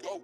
go.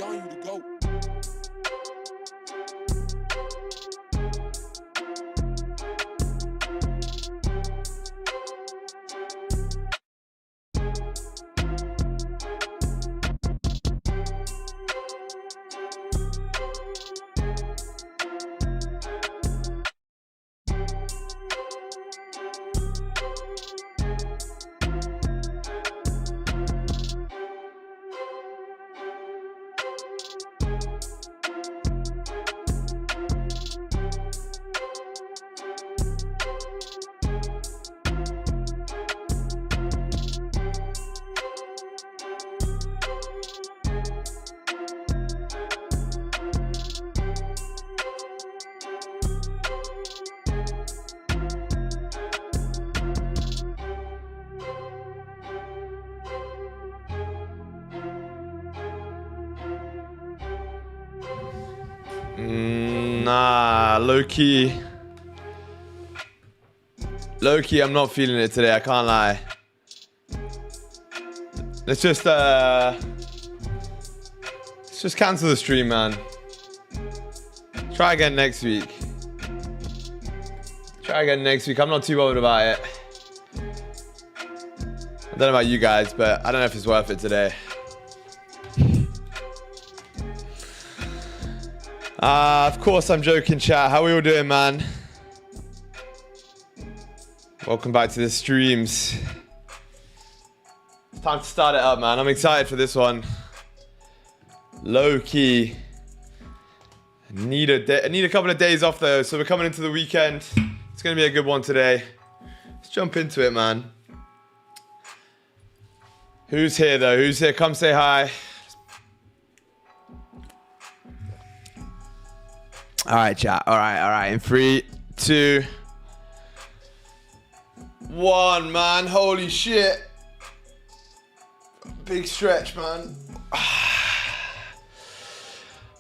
on you to go. Nah, low-key, I'm not feeling it today, I can't lie. Let's just cancel the stream, man. Try again next week. I'm not too bothered about it. I don't know about you guys, but I don't know if it's worth it today. Of course I'm joking, chat. How are we all doing, man? Welcome back to the streams. It's time to start it up, man. I'm excited for this one. Low key. I need a couple of days off though, so we're coming into the weekend. It's gonna be a good one today. Let's jump into it, man. Who's here though? Who's here? Come say hi. All right, chat. All right. In 3, 2, 1, man. Holy shit. Big stretch, man.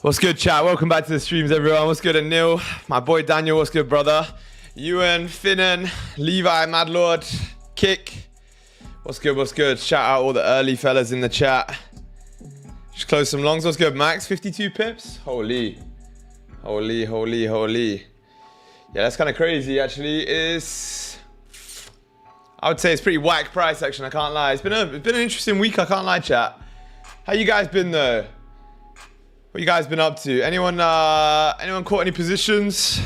What's good, chat? Welcome back to the streams, everyone. What's good, Anil? My boy Daniel. What's good, brother? Ewan, Finnan, Levi, Madlord, Kick. What's good? What's good? Shout out all the early fellas in the chat. Just close some longs. What's good, Max? 52 pips. Holy. Yeah, that's kind of crazy, actually. I would say it's pretty whack price action, I can't lie. It's been an interesting week, I can't lie, chat. How you guys been, though? What you guys been up to? Anyone caught any positions?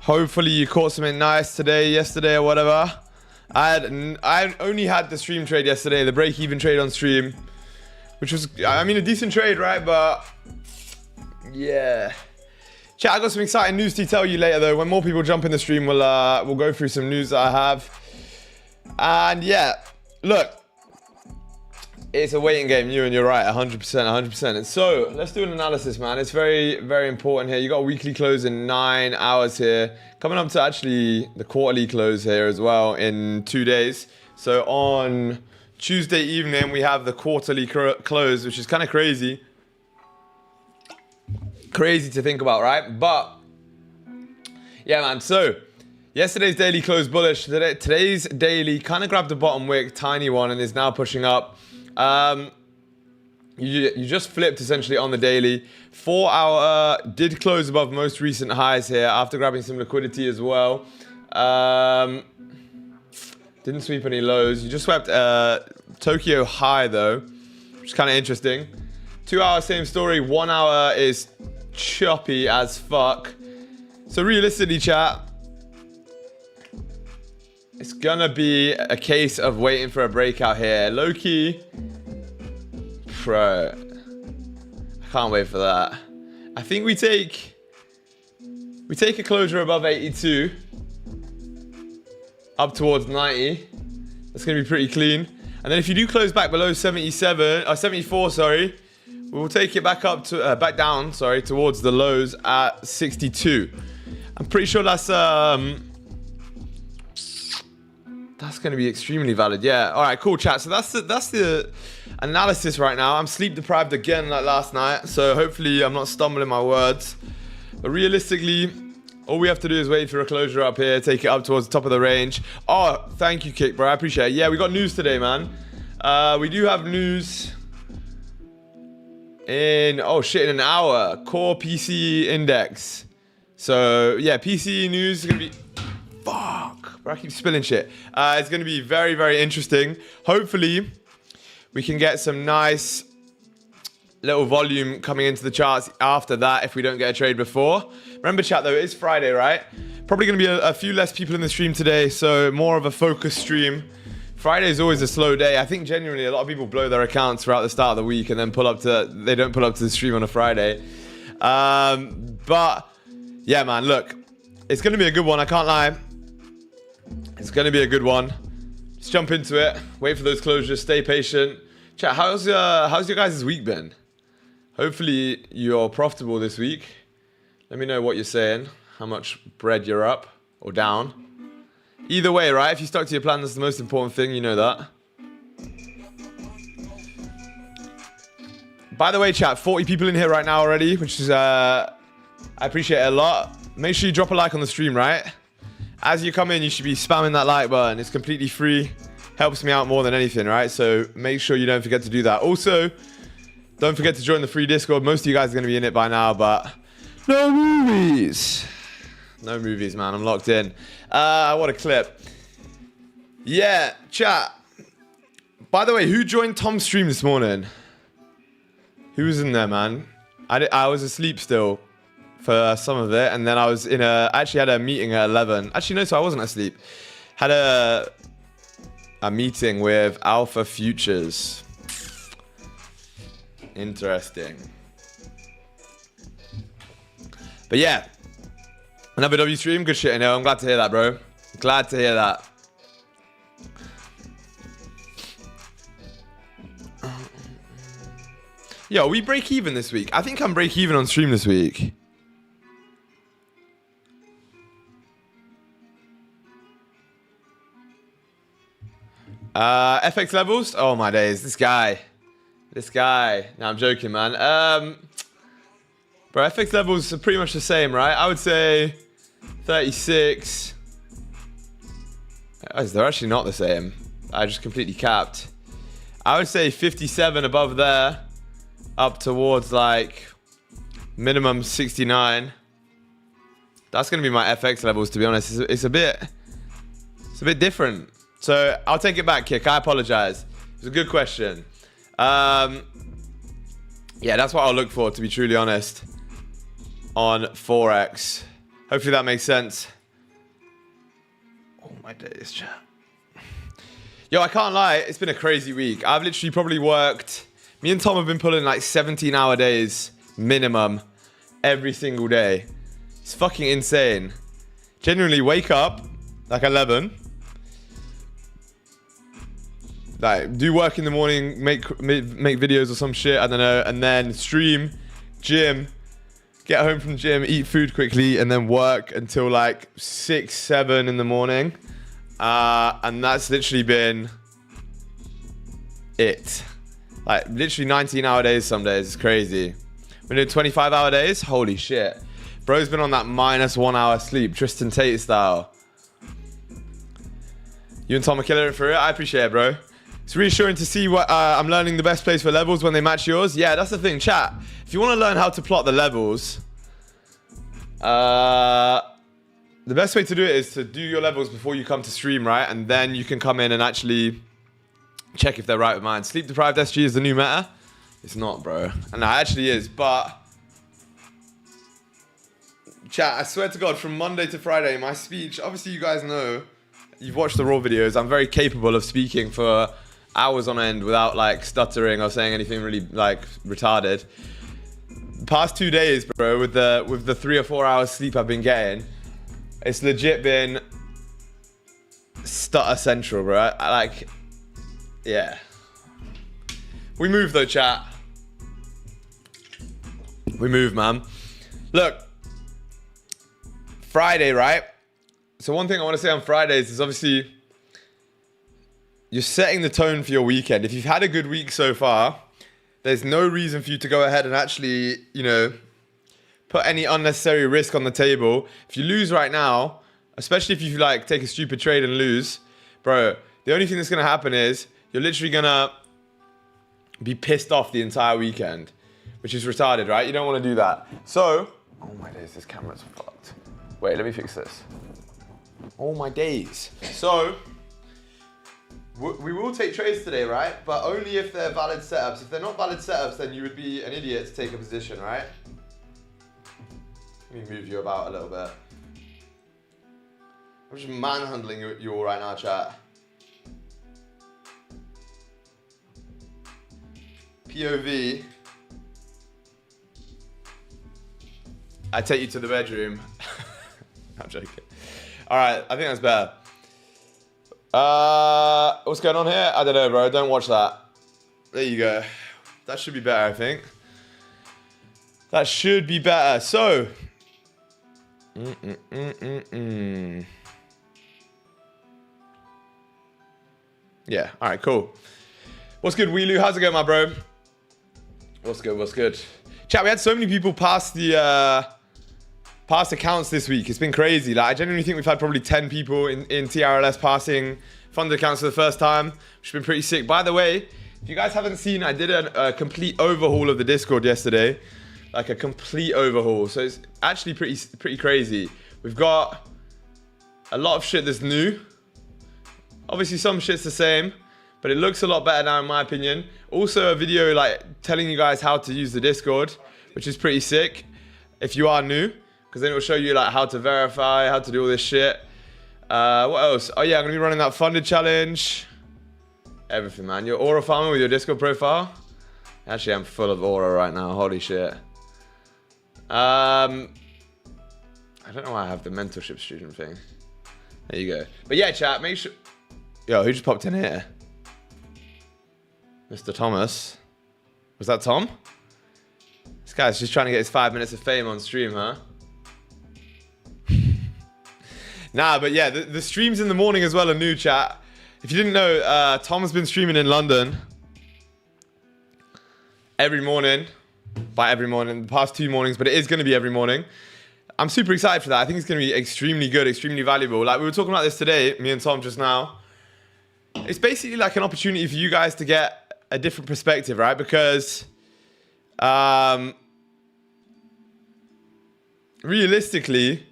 Hopefully you caught something nice today, yesterday, or whatever. I only had the stream trade yesterday, the break-even trade on stream. Which was, I mean, a decent trade, right? But, yeah. Chat, I got some exciting news to tell you later, though. When more people jump in the stream, we'll go through some news that I have. And, yeah, look. It's a waiting game, you and you're right, 100%. And so, let's do an analysis, man. It's very, very important here. You got a weekly close in 9 hours here. Coming up to, actually, the quarterly close here as well in 2 days. So, on Tuesday evening, we have the quarterly close, which is kind of crazy. Crazy to think about, right? But, yeah, man. So, yesterday's daily closed bullish. Today's daily kind of grabbed the bottom wick, tiny one, and is now pushing up. You just flipped, essentially, on the daily. 4 hour did close above most recent highs here after grabbing some liquidity as well. Didn't sweep any lows. You just swept Tokyo high though, which is kind of interesting. 2 hour, same story. 1 hour is choppy as fuck. So realistically, chat, it's gonna be a case of waiting for a breakout here. Low key, bro, I can't wait for that. I think we take a closure above 82. Up towards 90. That's going to be pretty clean. And then if you do close back below 74, sorry, we'll take it back up to back down, sorry, towards the lows at 62. I'm pretty sure that's going to be extremely valid. Yeah. All right, cool, chat. So that's the analysis right now. I'm sleep deprived again like last night, so hopefully I'm not stumbling my words. But realistically, all we have to do is wait for a closure up here, take it up towards the top of the range. Oh, thank you, Kick, bro. I appreciate it. Yeah, we got news today, man. We do have news. oh shit, in an hour. Core PC index. So yeah, PC news is gonna be, fuck, bro, I keep spilling shit. It's gonna be very, very interesting. Hopefully we can get some nice little volume coming into the charts after that if we don't get a trade before. Remember, chat, though, it is Friday, right? Probably going to be a few less people in the stream today, so more of a focused stream. Friday is always a slow day. I think genuinely a lot of people blow their accounts throughout the start of the week and then they don't pull up to the stream on a Friday. But yeah, man, look, it's going to be a good one. I can't lie. It's going to be a good one. Let's jump into it. Wait for those closures. Stay patient. Chat, how's your guys' week been? Hopefully you're profitable this week. Let me know what you're saying. How much bread you're up or down. Either way, right? If you stuck to your plan, that's the most important thing. You know that. By the way, chat, 40 people in here right now already, which is, I appreciate it a lot. Make sure you drop a like on the stream, right? As you come in, you should be spamming that like button. It's completely free. Helps me out more than anything, right? So make sure you don't forget to do that. Also, don't forget to join the free Discord. Most of you guys are going to be in it by now, but no movies. No movies, man. I'm locked in. What a clip. Yeah, chat. By the way, who joined Tom's stream this morning? Who was in there, man? I was asleep still for some of it, and then I was I actually had a meeting at 11. Actually, no, so I wasn't asleep. Had a meeting with Alpha Futures. Interesting. But yeah, another W stream, good shit, you know. I'm glad to hear that, bro. Glad to hear that. Yo, we break even this week. I think I'm break even on stream this week. FX levels? Oh my days, this guy. No, I'm joking, man. Bro, FX levels are pretty much the same, right? I would say 36. They're actually not the same. I just completely capped. I would say 57 above there, up towards like minimum 69. That's gonna be my FX levels, to be honest. It's a bit different. So I'll take it back, Kick. I apologize. It was a good question. Yeah, that's what I'll look for, to be truly honest, on Forex. Hopefully that makes sense. Oh my days, chat. Yo, I can't lie. It's been a crazy week. I've literally probably worked. Me and Tom have been pulling like 17-hour days minimum every single day. It's fucking insane. Genuinely wake up like 11. Like, do work in the morning, make videos or some shit, I don't know, and then stream, gym, get home from the gym, eat food quickly, and then work until like 6, 7 in the morning. And that's literally been it. Like, literally 19-hour days some days. It's crazy. We're doing 25-hour days? Holy shit. Bro's been on that -1 hour sleep, Tristan Tate style. You and Tom are killing it for it. I appreciate it, bro. It's reassuring to see what I'm learning the best place for levels when they match yours. Yeah, that's the thing, chat. If you want to learn how to plot the levels, the best way to do it is to do your levels before you come to stream, right? And then you can come in and actually check if they're right with mine. Sleep deprived SG is the new meta. It's not, bro. And it actually is, but chat, I swear to God, from Monday to Friday, my speech, obviously you guys know, you've watched the raw videos, I'm very capable of speaking for hours on end without like stuttering or saying anything really like retarded. The past 2 days, bro, with the 3 or 4 hours sleep I've been getting, it's legit been stutter central, bro. Like, yeah. We move though, chat. We move, man. Look, Friday, right? So one thing I want to say on Fridays is obviously you're setting the tone for your weekend. If you've had a good week so far, there's no reason for you to go ahead and actually, you know, put any unnecessary risk on the table. If you lose right now, especially if you like take a stupid trade and lose, bro, the only thing that's going to happen is you're literally going to be pissed off the entire weekend. which is retarded, right? You don't want to do that. So, oh my days, this camera's fucked. Wait, let me fix this. Oh my days. So, we will take trades today, right? But only if they're valid setups. If they're not valid setups, then you would be an idiot to take a position, right? Let me move you about a little bit. I'm just manhandling you all right now, chat. POV. I take you to the bedroom. I'm joking. All right, I think that's better. What's going on here? I don't know, bro. Don't watch that. There you go. That should be better, I think. That should be better. So. Yeah. All right, cool. What's good, Weelu? How's it going, my bro? What's good? What's good? Chat, we had so many people pass the past accounts this week. It's been crazy. Like, I genuinely think we've had probably 10 people in TRLS passing funded accounts for the first time, which has been pretty sick. By the way, if you guys haven't seen, I did a complete overhaul of the Discord yesterday. Like a complete overhaul. So it's actually pretty crazy. We've got a lot of shit that's new. Obviously some shit's the same, but it looks a lot better now in my opinion. Also a video like telling you guys how to use the Discord, which is pretty sick if you are new, because then it will show you like how to verify, how to do all this shit. What else? Oh yeah, I'm gonna be running that funded challenge. Everything, man. Your aura farmer with your Discord profile. Actually, I'm full of aura right now. Holy shit. I don't know why I have the mentorship student thing. There you go. But yeah, chat, make sure... Yo, who just popped in here? Mr. Thomas. Was that Tom? This guy's just trying to get his 5 minutes of fame on stream, huh? Nah, but yeah, the streams in the morning as well are new, chat. If you didn't know, Tom's been streaming in London every morning. By every morning, the past 2 mornings, but it is going to be every morning. I'm super excited for that. I think it's going to be extremely good, extremely valuable. Like we were talking about this today, me and Tom just now. It's basically like an opportunity for you guys to get a different perspective, right? Because realistically,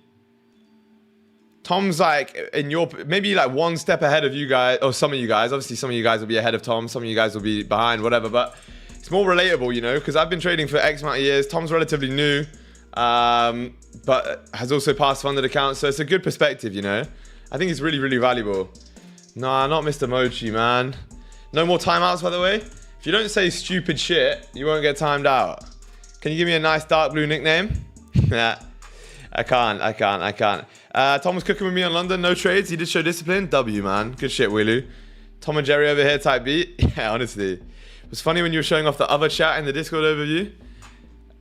Tom's like in your, maybe like 1 step ahead of you guys, or some of you guys. Obviously, some of you guys will be ahead of Tom. Some of you guys will be behind, whatever. But it's more relatable, you know, because I've been trading for X amount of years. Tom's relatively new, but has also passed funded accounts. So it's a good perspective, you know. I think it's really, really valuable. Nah, not Mr. Mochi, man. No more timeouts, by the way. If you don't say stupid shit, you won't get timed out. Can you give me a nice dark blue nickname? Yeah, I can't. Tom was cooking with me on London. No trades. He did show discipline. W, man. Good shit, Willu. Tom and Jerry over here, type beat. Yeah, honestly. It was funny when you were showing off the other chat in the Discord overview.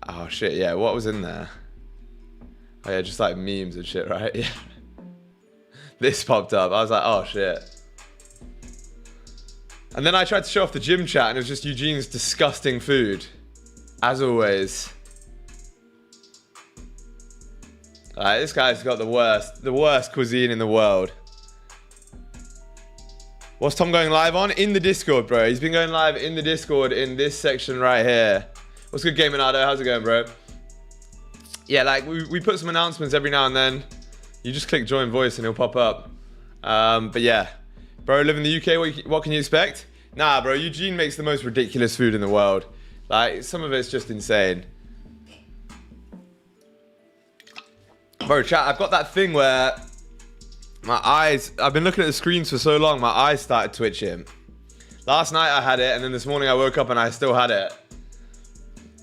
Oh, shit, yeah. What was in there? Oh, yeah, just like memes and shit, right? Yeah. This popped up. I was like, oh, shit. And then I tried to show off the gym chat, and it was just Eugene's disgusting food. As always. This guy's got the worst cuisine in the world. What's Tom going live on? In the Discord, bro. He's been going live in the Discord in this section right here. What's good, Game Monado? How's it going, bro? Yeah, like, we put some announcements every now and then. You just click join voice and it'll pop up. But yeah. Bro, live in the UK, what can you expect? Nah, bro, Eugene makes the most ridiculous food in the world. Like, some of it's just insane. Bro, chat, I've got that thing where my eyes, I've been looking at the screens for so long, my eyes started twitching. Last night I had it, and then this morning I woke up and I still had it.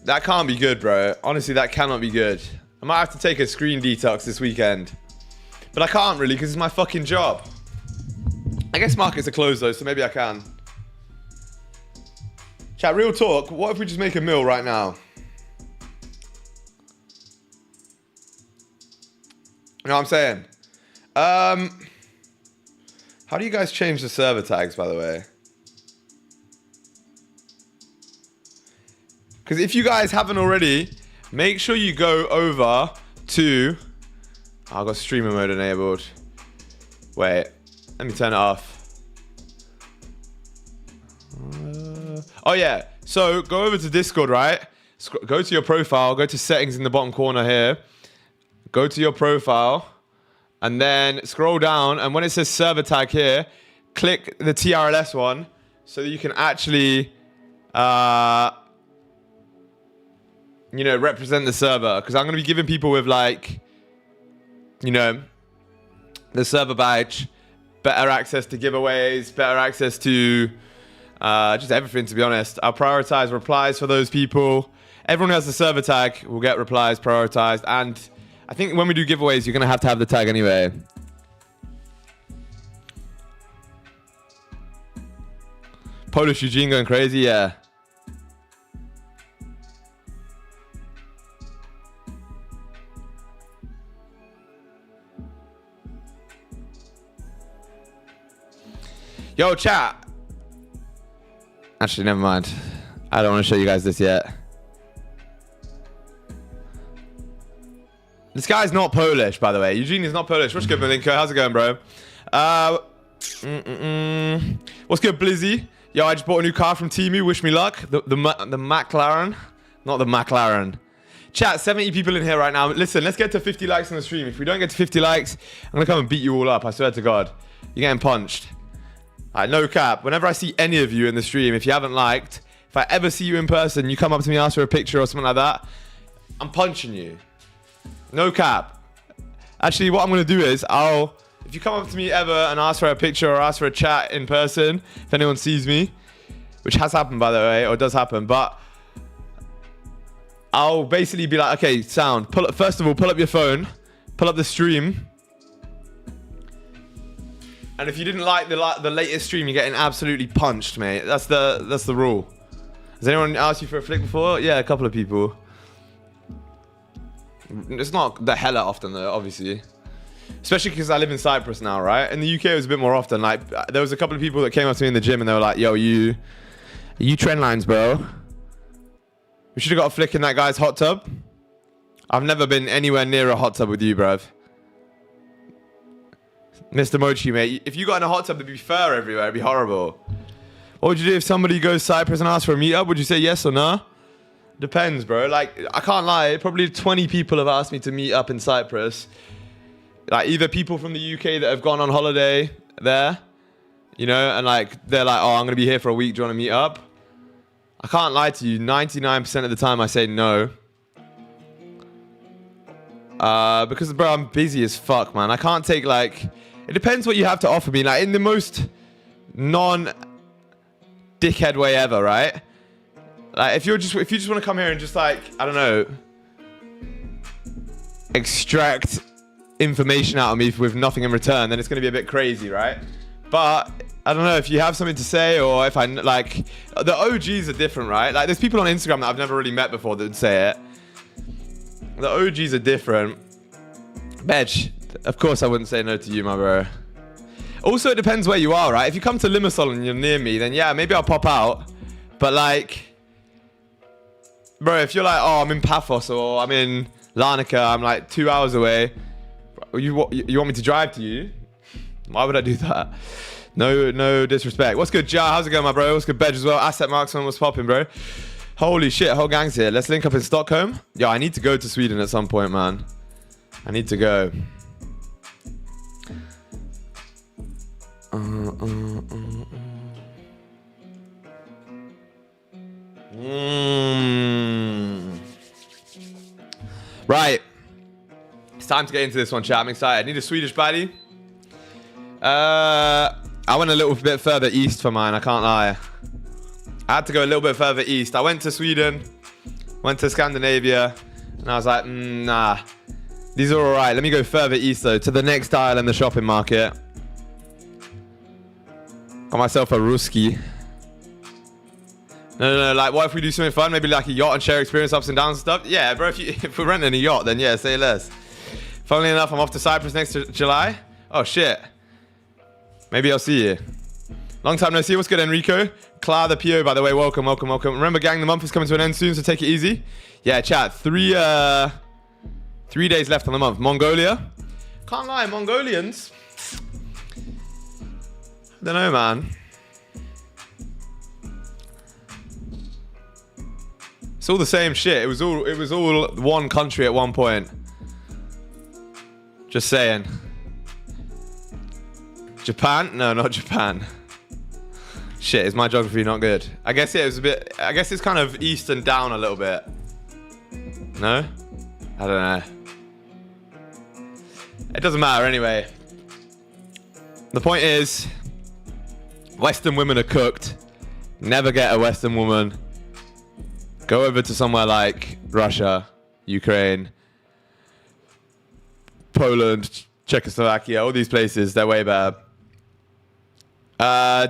That can't be good, bro. Honestly, that cannot be good. I might have to take a screen detox this weekend. But I can't really, because it's my fucking job. I guess markets are closed though, so maybe I can. Chat, real talk, what if we just make a meal right now? You know what I'm saying? How do you guys change the server tags, by the way? Because if you guys haven't already, make sure you go over to... I've got streamer mode enabled. Wait, let me turn it off. Oh yeah, so go over to Discord, right? Go to your profile, go to settings in the bottom corner here. Go to your profile and then scroll down. And when it says server tag here, click the TRLS one so that you can actually, you know, represent the server. Because I'm going to be giving people with like, you know, the server badge, better access to giveaways, better access to just everything, to be honest. I'll prioritize replies for those people. Everyone who has the server tag will get replies prioritized. And I think when we do giveaways, you're going to have the tag anyway. Polish Eugene going crazy, yeah. Yo, chat. Actually, never mind. I don't want to show you guys this yet. This guy's not Polish, by the way. Eugene is not Polish. What's good, Malinko? How's it going, bro? What's good, Blizzy? Yo, I just bought a new car from Temu. Wish me luck. The McLaren. Not the McLaren. Chat, 70 people in here right now. Listen, let's get to 50 likes on the stream. If we don't get to 50 likes, I'm going to come and beat you all up. I swear to God. You're getting punched. All right, no cap. Whenever I see any of you in the stream, if you haven't liked, if I ever see you in person, you come up to me, ask for a picture or something like that, I'm punching you. No cap. Actually, what I'm going to do is, if you come up to me ever and ask for a picture or ask for a chat in person, if anyone sees me, which has happened, by the way, or does happen, but I'll basically be like, okay, sound, first of all, pull up your phone, pull up the stream. And if you didn't like the latest stream, you're getting absolutely punched, mate. That's the rule. Has anyone asked you for a flick before? Yeah, a couple of people. It's not the hella often though, obviously. Especially because I live in Cyprus now, right? In the UK, it was a bit more often. Like, there was a couple of people that came up to me in the gym and they were like, yo, you trend lines, bro. We should have got a flick in that guy's hot tub. I've never been anywhere near a hot tub with you, bruv. Mr. Mochi, mate. If you got in a hot tub, there'd be fur everywhere. It'd be horrible. What would you do if somebody goes to Cyprus and asks for a meetup? Would you say yes or no? Depends, bro. Like, I can't lie. Probably 20 people have asked me to meet up in Cyprus. Like, either people from the UK that have gone on holiday there, you know, and like, they're like, oh, I'm going to be here for a week. Do you want to meet up? I can't lie to you. 99% of the time I say no. Because, bro, I'm busy as fuck, man. I can't take, like... It depends what you have to offer me. Like, in the most non-dickhead way ever, right? Like, if you just want to come here and just, like, I don't know, extract information out of me with nothing in return, then it's going to be a bit crazy, right? But I don't know, if you have something to say, or if I, like, the OGs are different, right? Like, there's people on Instagram that I've never really met before that would say it. The OGs are different. Betch, of course I wouldn't say no to you, my bro. Also, it depends where you are, right? If you come to Limassol and you're near me, then yeah, maybe I'll pop out. But, like, bro, if you're like, oh, I'm in Paphos or I'm in Larnaca, I'm like 2 hours away. You want me to drive to you? Why would I do that? No disrespect. What's good, Ja? How's it going, my bro? What's good, Bedge as well? Asset Marksman was popping, bro. Holy shit, whole gang's here. Let's link up in Stockholm. Yo, I need to go to Sweden at some point, man. I need to go. Right. It's time to get into this one, chat. I'm excited. I need a Swedish baddie. I went a little bit further east for mine, I can't lie. I had to go a little bit further east. I went to Sweden, went to Scandinavia, and I was like, nah. These are alright. Let me go further east, though, to the next aisle in the shopping market. Got myself a Ruski. No, like, what if we do something fun? Maybe like a yacht and share experience, ups and downs and stuff? Yeah, bro, if we're renting a yacht, then yeah, say less. Funnily enough, I'm off to Cyprus next July. Oh, shit. Maybe I'll see you. Long time no see. What's good, Enrico? Clara the PO, by the way. Welcome. Remember, gang, the month is coming to an end soon, so take it easy. Yeah, chat. 3 days left on the month. Mongolia. Can't lie, Mongolians. I don't know, man. It's all the same shit. It was all one country at one point. Just saying. Japan? No, not Japan. Shit, is my geography not good? I guess yeah, it was a bit. I guess it's kind of east and down a little bit. No? I don't know. It doesn't matter anyway. The point is, Western women are cooked. Never get a Western woman. Go over to somewhere like Russia, Ukraine, Poland, Czechoslovakia, all these places, they're way better.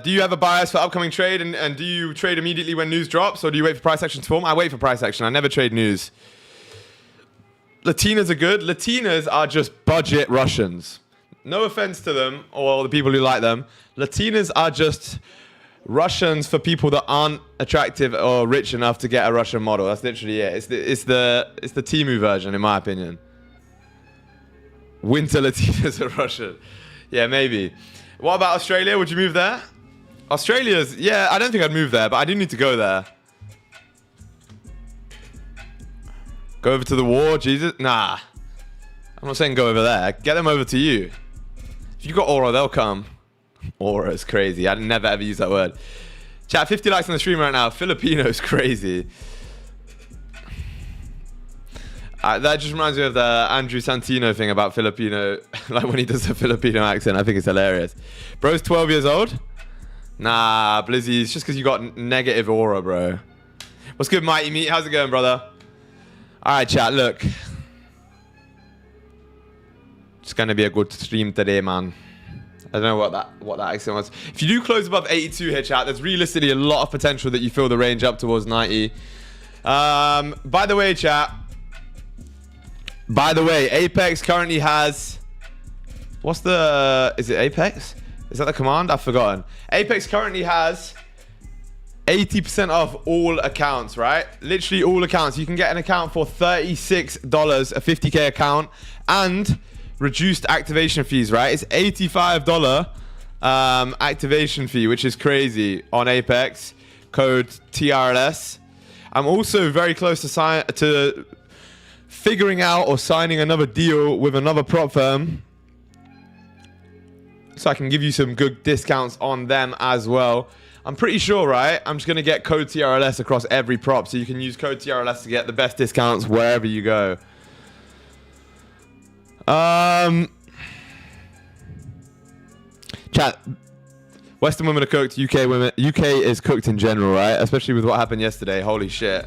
Do you have a bias for upcoming trade, and do you trade immediately when news drops, or do you wait for price action to form? I wait for price action. I never trade news. Latinas are good. Latinas are just budget Russians. No offense to them or the people who like them. Latinas are just Russians for people that aren't attractive or rich enough to get a Russian model. That's literally it. It's the Temu version, in my opinion. Winter Latinas are Russian. Yeah, maybe. What about Australia? Would you move there? Australia's, yeah, I don't think I'd move there, but I do need to go there. Go over to the war, Jesus? Nah. I'm not saying go over there. Get them over to you. If you got aura, they'll come. Aura is crazy. I'd never ever use that word. Chat, 50 likes on the stream right now. Filipino's crazy. That just reminds me of the Andrew Santino thing about Filipino. Like when he does the Filipino accent. I think it's hilarious. Bro's 12 years old? Nah, Blizzy. It's just because you got negative aura, bro. What's good, Mighty Meat? How's it going, brother? Alright, chat, look. It's gonna be a good stream today, man. I don't know what that accent was. If you do close above 82 here, chat, there's realistically a lot of potential that you fill the range up towards 90. By the way, chat. By the way, Apex currently has... What's the... Is it Apex? Is that the command? I've forgotten. Apex currently has 80% off all accounts, right? Literally all accounts. You can get an account for $36, a 50k account, and reduced activation fees, right? It's $85 activation fee, which is crazy on Apex. Code TRLS. I'm also very close to figuring out or signing another deal with another prop firm, so I can give you some good discounts on them as well. I'm pretty sure, right? I'm just going to get code TRLS across every prop, so you can use code TRLS to get the best discounts wherever you go. Chat, Western women are cooked, UK is cooked in general, right? Especially with what happened yesterday. Holy shit.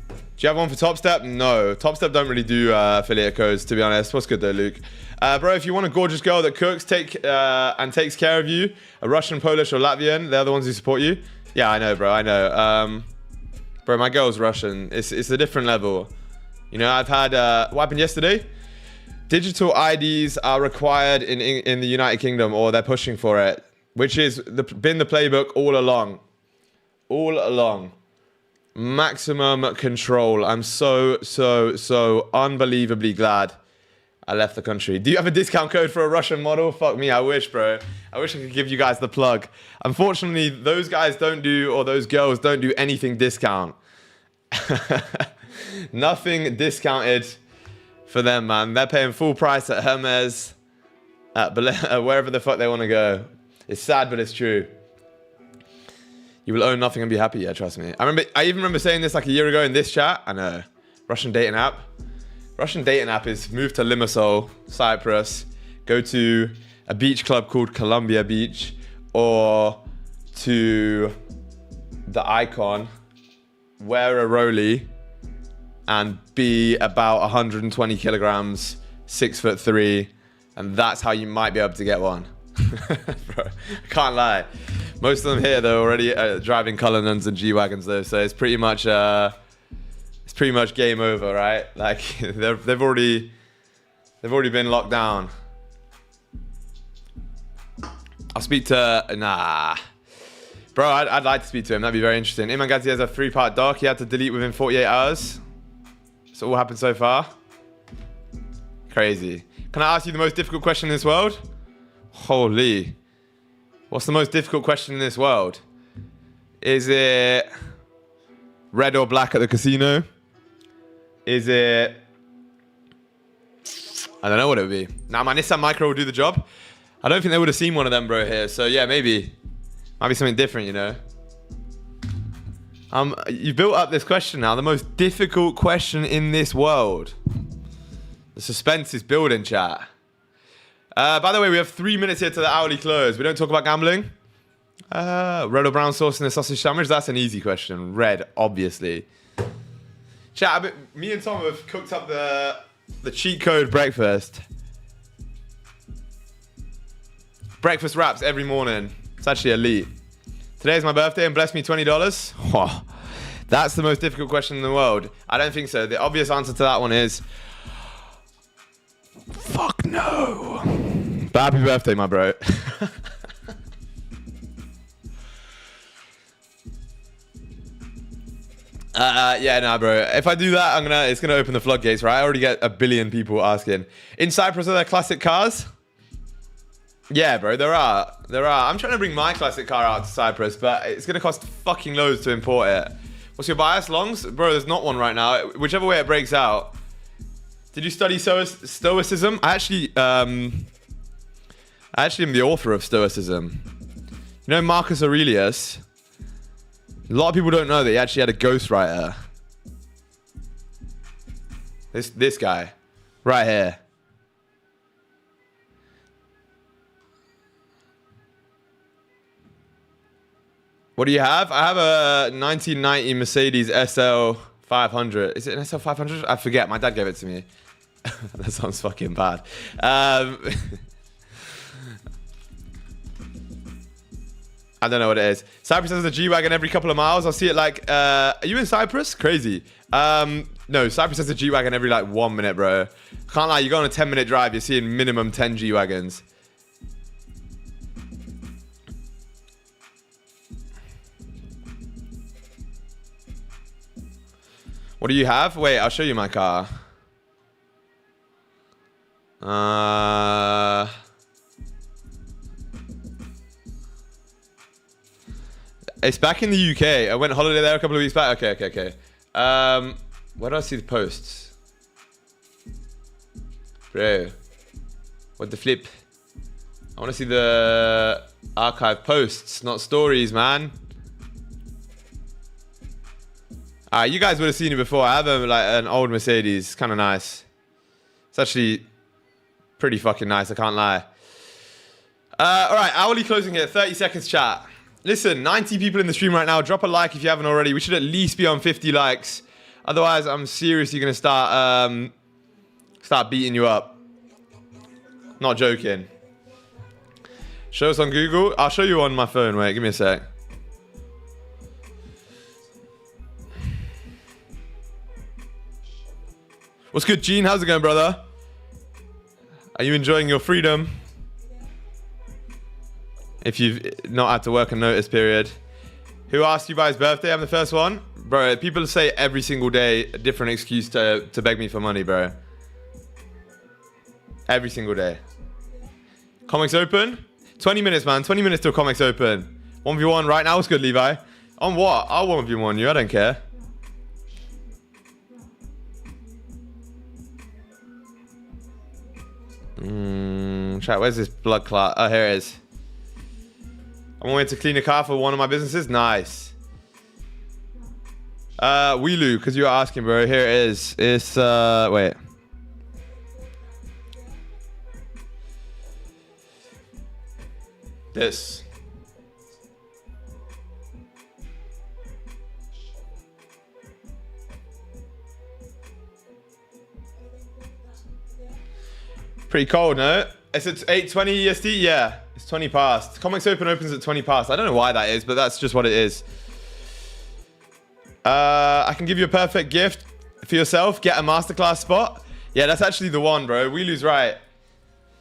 Do you have one for Top Step? No. Top Step don't really do affiliate codes, to be honest. What's good though, Luke? Bro, if you want a gorgeous girl that cooks and takes care of you, a Russian, Polish, or Latvian, they're the ones who support you. Yeah, I know, bro. I know. Bro, my girl's Russian. It's a different level. You know, I've had... what happened yesterday? Digital IDs are required in the United Kingdom, or they're pushing for it, which has been the playbook all along. All along. Maximum control. I'm so unbelievably glad I left the country. Do you have a discount code for a Russian model? Fuck me, I wish, bro. I wish I could give you guys the plug. Unfortunately, those guys don't do, or those girls don't do anything discount. Nothing discounted for them, man. They're paying full price at Hermes, at wherever the fuck they want to go. It's sad, but it's true. You will own nothing and be happy. Yeah, trust me. I even remember saying this like a year ago in this chat. I know. Russian dating app. Russian dating app is move to Limassol, Cyprus, go to a beach club called Columbia Beach, or to the Icon, wear a rollie, and be about 120 kilograms, 6'3", and that's how you might be able to get one. Bro, I can't lie. Most of them here, they're already driving Cullinans and G-Wagons though, so it's pretty much game over, right? Like they've already been locked down. I'll speak to bro. I'd like to speak to him. That'd be very interesting. Iman Ghazi has a 3-part doc. He had to delete within 48 hours. So all happened so far. Crazy. Can I ask you the most difficult question in this world? Holy. What's the most difficult question in this world? Is it... Red or black at the casino? Is it... I don't know what it would be. Now, my Nissan Micro will do the job. I don't think they would have seen one of them, bro, here. So, yeah, maybe. Might be something different, you know? You built up this question now. The most difficult question in this world. The suspense is building, chat. By the way, we have 3 minutes here to the hourly close. We don't talk about gambling. Red or brown sauce in a sausage sandwich? That's an easy question. Red, obviously. Chat, me and Tom have cooked up the cheat code breakfast. Breakfast wraps every morning. It's actually elite. Today's my birthday and bless me $20. Oh, that's the most difficult question in the world. I don't think so. The obvious answer to that one is... fuck no. But happy birthday, my bro. Yeah, nah, bro. If I do that, it's gonna open the floodgates, right? I already get 1 billion people asking. In Cyprus, are there classic cars? Yeah, bro, there are. I'm trying to bring my classic car out to Cyprus, but it's gonna cost fucking loads to import it. What's your bias, Longs? Bro, there's not one right now. Whichever way it breaks out. Did you study Stoicism? I actually am the author of Stoicism. You know Marcus Aurelius? A lot of people don't know that he actually had a ghostwriter. This guy, right here. What do you have? I have a 1990 Mercedes SL 500. Is it an SL 500? I forget. My dad gave it to me. That sounds fucking bad. I don't know what it is. Cyprus has a G-Wagon every couple of miles. I'll see it like... are you in Cyprus? Crazy. No, Cyprus has a G-Wagon every like 1 minute, bro. Can't lie, you go on a 10-minute drive, you're seeing minimum 10 G-Wagons. What do you have? Wait, I'll show you my car. It's back in the UK. I went on holiday there a couple of weeks back. Okay. Where do I see the posts? Bro. What the flip? I want to see the archive posts, not stories, man. You guys would have seen it before. I have an old Mercedes. It's kind of nice. It's actually pretty fucking nice, I can't lie. Alright, hourly closing here. 30 seconds, chat. Listen, 90 people in the stream right now. Drop a like if you haven't already. We should at least be on 50 likes. Otherwise, I'm seriously going to start beating you up. Not joking. Show us on Google. I'll show you on my phone. Wait, give me a sec. What's good, Gene? How's it going, brother? Are you enjoying your freedom? If you've not had to work a notice period. Who asked you by his birthday? I'm the first one. Bro, people say every single day a different excuse to beg me for money, bro. Every single day. Comics open? 20 minutes, man. 20 minutes till comics open. 1v1 right now. What's good, Levi? On what? I'll 1v1 you. I don't care. Chat, where's this blood clot? Oh, here it is. I'm going to clean a car for one of my businesses. Nice. Weelu, because you were asking, bro. Here it is. It's, wait. This. Pretty cold, no? It's at 8:20 EST? Yeah, it's 20 past. Comics Open opens at 20 past. I don't know why that is, but that's just what it is. I can give you a perfect gift for yourself. Get a masterclass spot. Yeah, that's actually the one, bro. Weelu's right.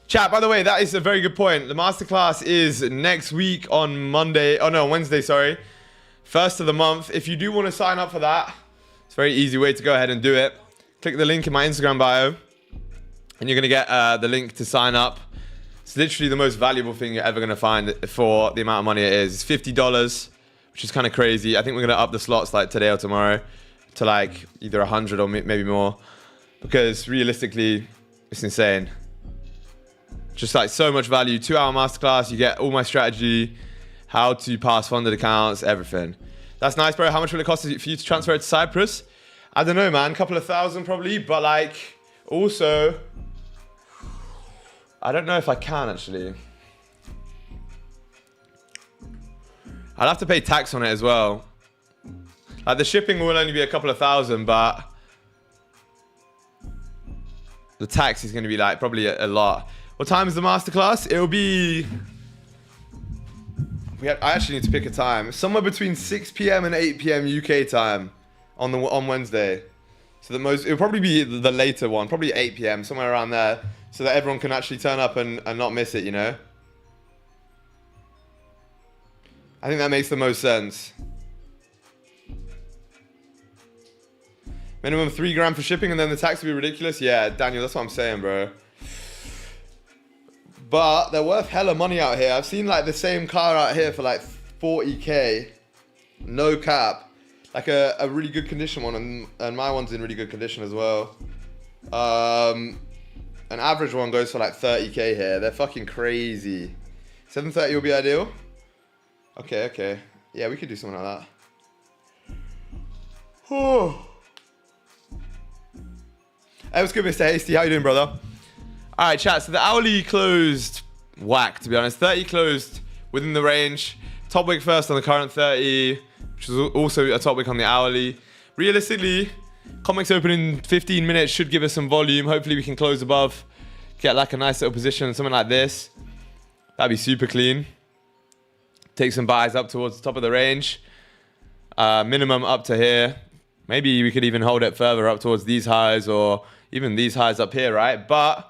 Chat, by the way, that is a very good point. The masterclass is next week on Monday. Oh, no, Wednesday, sorry. First of the month. If you do want to sign up for that, it's a very easy way to go ahead and do it. Click the link in my Instagram bio. And you're going to get the link to sign up. It's literally the most valuable thing you're ever going to find for the amount of money it is. It's $50, which is kind of crazy. I think we're going to up the slots like today or tomorrow to like either 100 or maybe more, because realistically, it's insane. Just like so much value. 2-hour masterclass. You get all my strategy, how to pass funded accounts, everything. That's nice, bro. How much will it cost for you to transfer it to Cyprus? I don't know, man. A couple of thousand probably. But like, also, I don't know if I can actually. I'll have to pay tax on it as well. Like the shipping will only be a couple of thousand, but the tax is going to be like probably a lot. What time is the masterclass? It'll be... I actually need to pick a time. Somewhere between 6 p.m. and 8 p.m. UK time on Wednesday. So it'll probably be the later one, probably 8 p.m. somewhere around there, so that everyone can actually turn up and not miss it, you know? I think that makes the most sense. Minimum 3 grand for shipping and then the tax will be ridiculous. Yeah, Daniel, that's what I'm saying, bro. But they're worth hella money out here. I've seen like the same car out here for like 40k. No cap. Like a really good condition one, and my one's in really good condition as well. An average one goes for like 30k here. They're fucking crazy. 730 will be ideal. Okay. Yeah, we could do something like that. Oh. Hey, what's good, Mr. Hasty? How you doing, brother? All right, chat. So the hourly closed whack, to be honest. 30 closed within the range. Top wick first on the current 30, which is also a top wick on the hourly. Realistically, comics open in 15 minutes should give us some volume. Hopefully we can close above, get like a nice little position, something like this. That'd be super clean. Take some buys up towards the top of the range. Minimum up to here. Maybe we could even hold it further up towards these highs or even these highs up here, right? But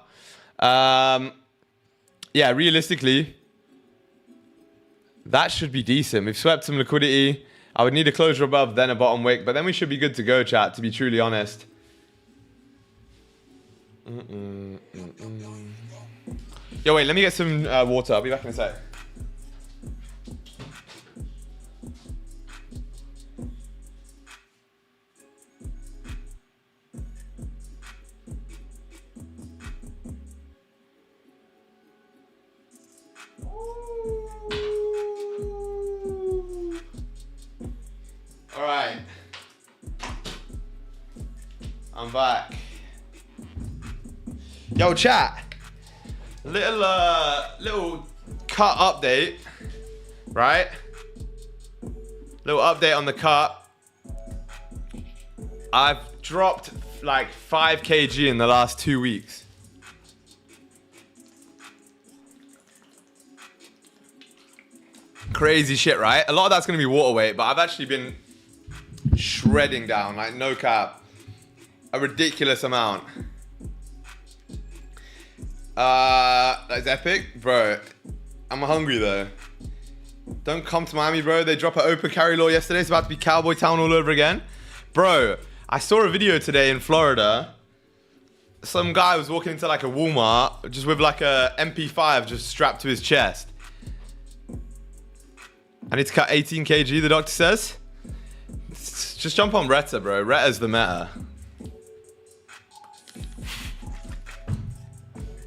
yeah, realistically, that should be decent. We've swept some liquidity. I would need a closure above, then a bottom wick, but then we should be good to go, chat, to be truly honest. Yo, wait, let me get some water. I'll be back in a sec. All right, I'm back. Yo, chat. Little cut update, right? Little update on the cut. I've dropped like 5 kg in the last 2 weeks. Crazy shit, right? A lot of that's gonna be water weight, but I've actually been shredding down, like no cap, a ridiculous amount. That's epic, bro. I'm hungry though. Don't come to Miami, bro. They dropped an open carry law yesterday. It's about to be Cowboy Town all over again, bro. I saw a video today in Florida. Some guy was walking into like a Walmart just with like a MP5 just strapped to his chest. I need to cut 18 kg, the doctor says. Just jump on Retta, bro. Retta's the meta.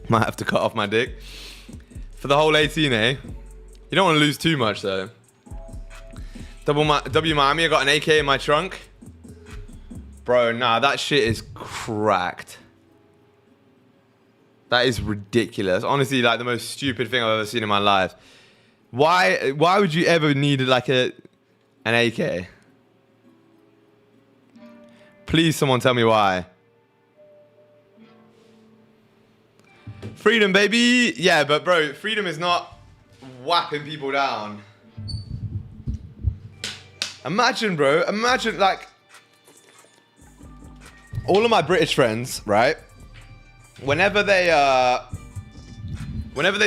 Might have to cut off my dick. For the whole 18, eh? You don't want to lose too much, though. W Miami, I got an AK in my trunk. Bro, nah, that shit is cracked. That is ridiculous. Honestly, like the most stupid thing I've ever seen in my life. Why would you ever need like an AK? Please, someone tell me why. Freedom, baby. Yeah, but bro, freedom is not whapping people down. Imagine, bro. Imagine, like, all of my British friends, right? Whenever they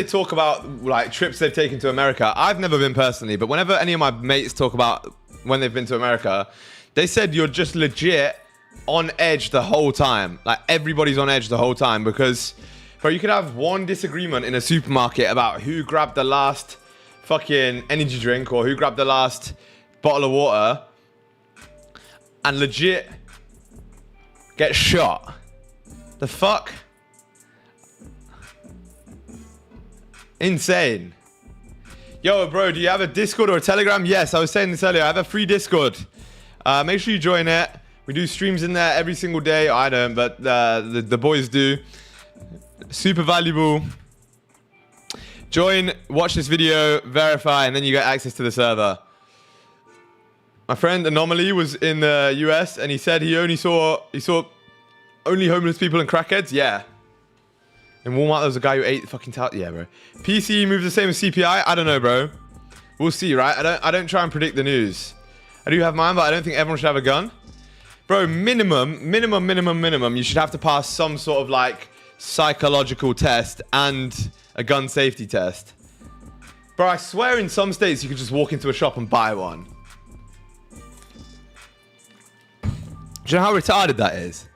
talk about like trips they've taken to America, I've never been personally, but whenever any of my mates talk about when they've been to America, they said you're just legit on edge the whole time. Like everybody's on edge the whole time because, bro, you could have one disagreement in a supermarket about who grabbed the last fucking energy drink or who grabbed the last bottle of water and legit get shot. The fuck? Insane. Yo, bro, do you have a Discord or a Telegram? Yes, I was saying this earlier. I have a free Discord. Make sure you join it. We do streams in there every single day. I don't, but the boys do. Super valuable. Join, watch this video, verify, and then you get access to the server. My friend Anomaly was in the US, and he said he saw only homeless people and crackheads. Yeah. In Walmart, there was a guy who ate the fucking tout. Yeah, bro. PC moves the same as CPI. I don't know, bro. We'll see, right? I don't try and predict the news. I do have mine, but I don't think everyone should have a gun. Bro, minimum, you should have to pass some sort of like psychological test and a gun safety test. Bro, I swear in some states you could just walk into a shop and buy one. Do you know how retarded that is?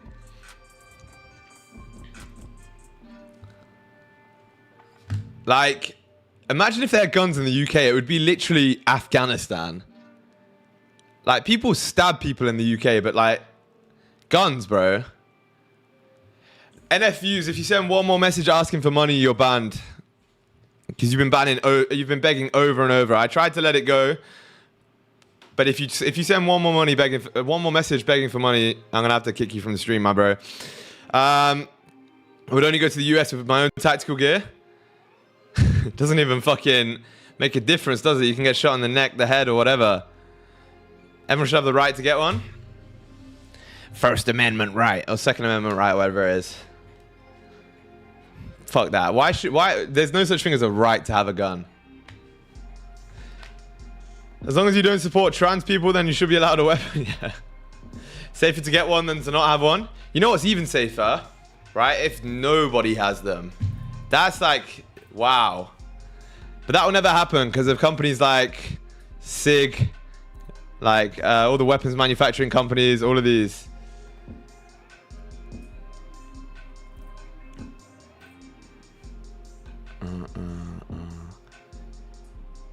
Like, imagine if they had guns in the UK, it would be literally Afghanistan. Like, people stab people in the UK, but like, guns, bro. NFUs, if you send one more message asking for money, you're banned. Because you've been begging over and over. I tried to let it go. But if you send one more message begging for money, I'm gonna have to kick you from the stream, my bro. I would only go to the US with my own tactical gear. Doesn't even fucking make a difference, does it? You can get shot in the neck, the head, or whatever. Everyone should have the right to get one. First Amendment right, or Second Amendment right, whatever it is. Fuck that. Why? There's no such thing as a right to have a gun. As long as you don't support trans people, then you should be allowed a weapon. Yeah. Safer to get one than to not have one. You know what's even safer, right? If nobody has them. That's like, wow. But that will never happen because of companies like SIG, like all the weapons manufacturing companies, all of these.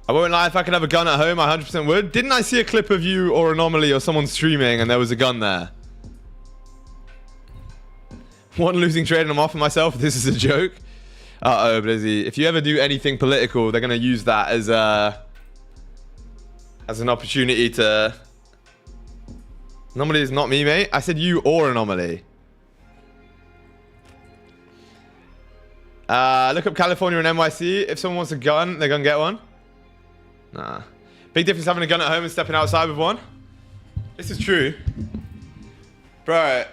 I won't lie, if I could have a gun at home, I 100% would. Didn't I see a clip of you or Anomaly or someone streaming and there was a gun there? One losing trade and I'm off myself. This is a joke. Uh-oh, Blizzy. If you ever do anything political, they're going to use that as an opportunity to... Anomaly is not me, mate. I said you or Anomaly. Look up California and NYC. If someone wants a gun, they're going to get one. Nah. Big difference having a gun at home and stepping outside with one. This is true. Bro.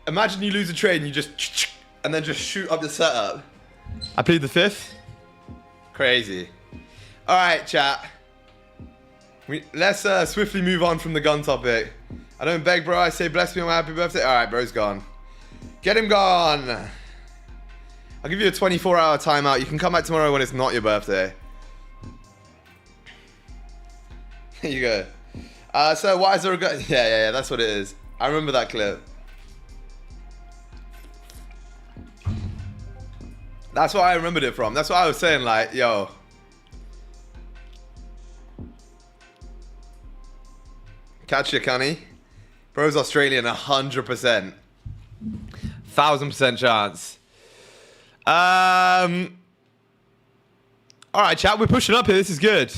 Imagine you lose a trade and you just... and then just shoot up the setup. I plead the fifth. Crazy. Alright, chat. Let's swiftly move on from the gun topic. I don't beg, bro. I say bless me on my happy birthday. Alright, bro's gone. Get him gone. I'll give you a 24-hour timeout. You can come back tomorrow when it's not your birthday. There you go. So why is there a gun? Yeah, that's what it is. I remember that clip. That's what I remembered it from. That's what I was saying, like, yo. Catch you, Cunny. Bro's Australian, 100%. 1000% chance. Alright, chat, we're pushing up here. This is good.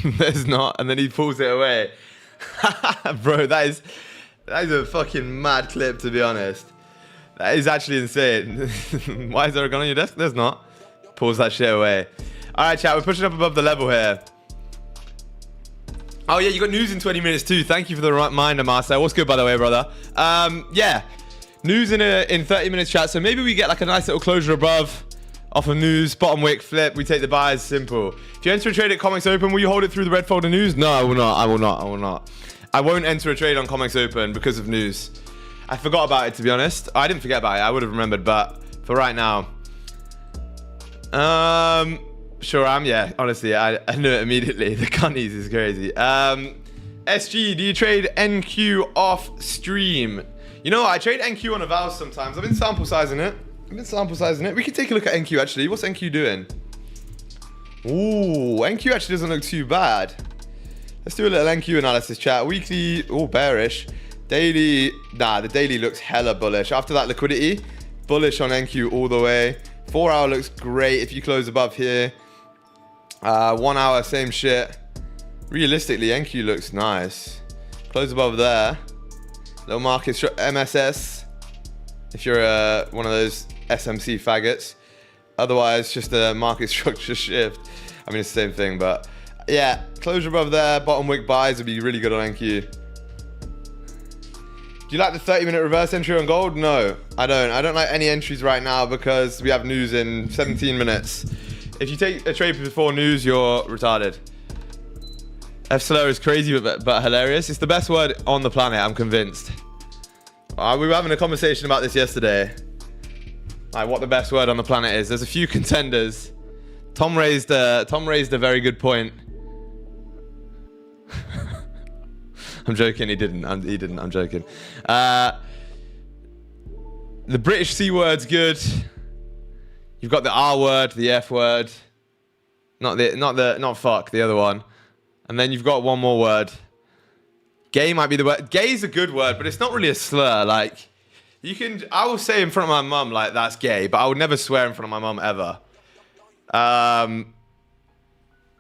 There's not, and then he pulls it away. Bro, that is a fucking mad clip, to be honest. That is actually insane. Why is there a gun on your desk? There's not. Pulls that shit away. Alright, chat, we're pushing up above the level here. Oh yeah, you got news in 20 minutes too. Thank you for the reminder, Master. What's good, by the way, brother? Yeah, news in 30 minutes, chat. So maybe we get like a nice little closure above. Off of news, bottom wick, flip, we take the buys, simple. If you enter a trade at Comics Open, will you hold it through the red folder news? No, I will not. I will not. I will not. I won't enter a trade on Comics Open because of news. I forgot about it, to be honest. I didn't forget about it. I would have remembered, but for right now. Sure am, yeah. Honestly, I knew it immediately. The cunnies is crazy. SG, do you trade NQ off stream? You know what? I trade NQ on avals sometimes. I've been sample sizing it. We can take a look at NQ actually. What's NQ doing? Ooh, NQ actually doesn't look too bad. Let's do a little NQ analysis, chat. Weekly, oh, bearish. Daily, nah, the daily looks hella bullish. After that liquidity, bullish on NQ all the way. 4 hour looks great if you close above here. 1 hour, same shit. Realistically, NQ looks nice. Close above there. Little market MSS. If you're one of those SMC faggots. Otherwise, just a market structure shift. I mean, it's the same thing, but yeah, closure above there, bottom wick buys would be really good on NQ. Do you like the 30-minute reverse entry on gold? No, I don't. I don't like any entries right now because we have news in 17 minutes. If you take a trade before news, you're retarded. F-Slur is crazy but hilarious. It's the best word on the planet, I'm convinced. We were having a conversation about this yesterday. Like what the best word on the planet is. There's a few contenders. Tom raised a very good point. I'm joking, he didn't. I'm joking. The British C word's good. You've got the R word, the F word. Not fuck, the other one. And then you've got one more word. Gay might be the word. Gay is a good word, but it's not really a slur. Like, I will say in front of my mum, like, that's gay, but I would never swear in front of my mum ever. But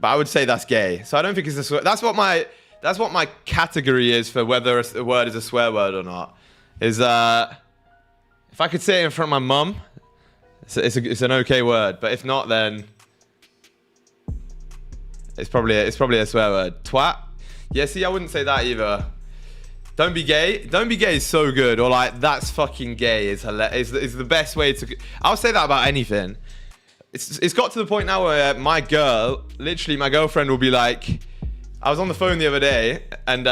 I would say that's gay. So I don't think it's a swear. That's what my category is for whether a word is a swear word or not. Is if I could say it in front of my mum, it's an okay word. But if not, then it's probably a swear word. Twat. Yeah, see, I wouldn't say that either. Don't be gay. Don't be gay is so good. Or like, that's fucking gay is the best way to... I'll say that about anything. It's got to the point now where my girlfriend will be like... I was on the phone the other day and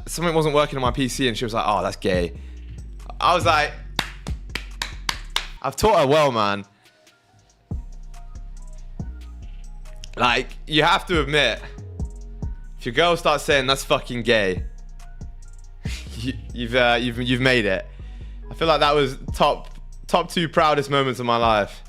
something wasn't working on my PC and she was like, oh, that's gay. I was like... I've taught her well, man. Like, you have to admit... If your girl starts saying that's fucking gay, you've made it. I feel like that was top 2 proudest moments of my life.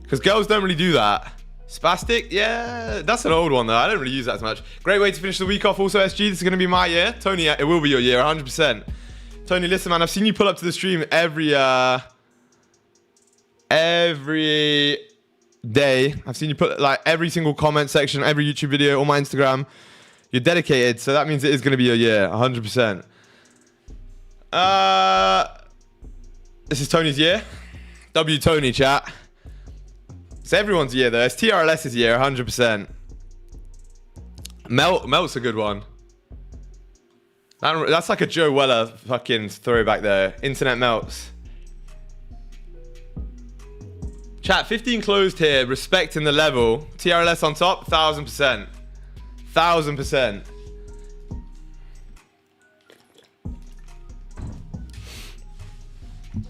Because girls don't really do that. Spastic, yeah, that's an old one though. I don't really use that as much. Great way to finish the week off. Also, SG, this is gonna be my year. Tony, it will be your year, 100%. Tony, listen, man, I've seen you pull up to the stream every day. I've seen you put like every single comment section, every YouTube video, on my Instagram. You're dedicated, so that means it is going to be your year, 100%. This is Tony's year. W Tony, chat. It's everyone's year though. It's TRLS's year, 100%. Melt's a good one. That's like a Joe Weller fucking throwback there. Internet melts. Chat, 15 closed here, respecting the level. TRLS on top, 1000%. 1000%.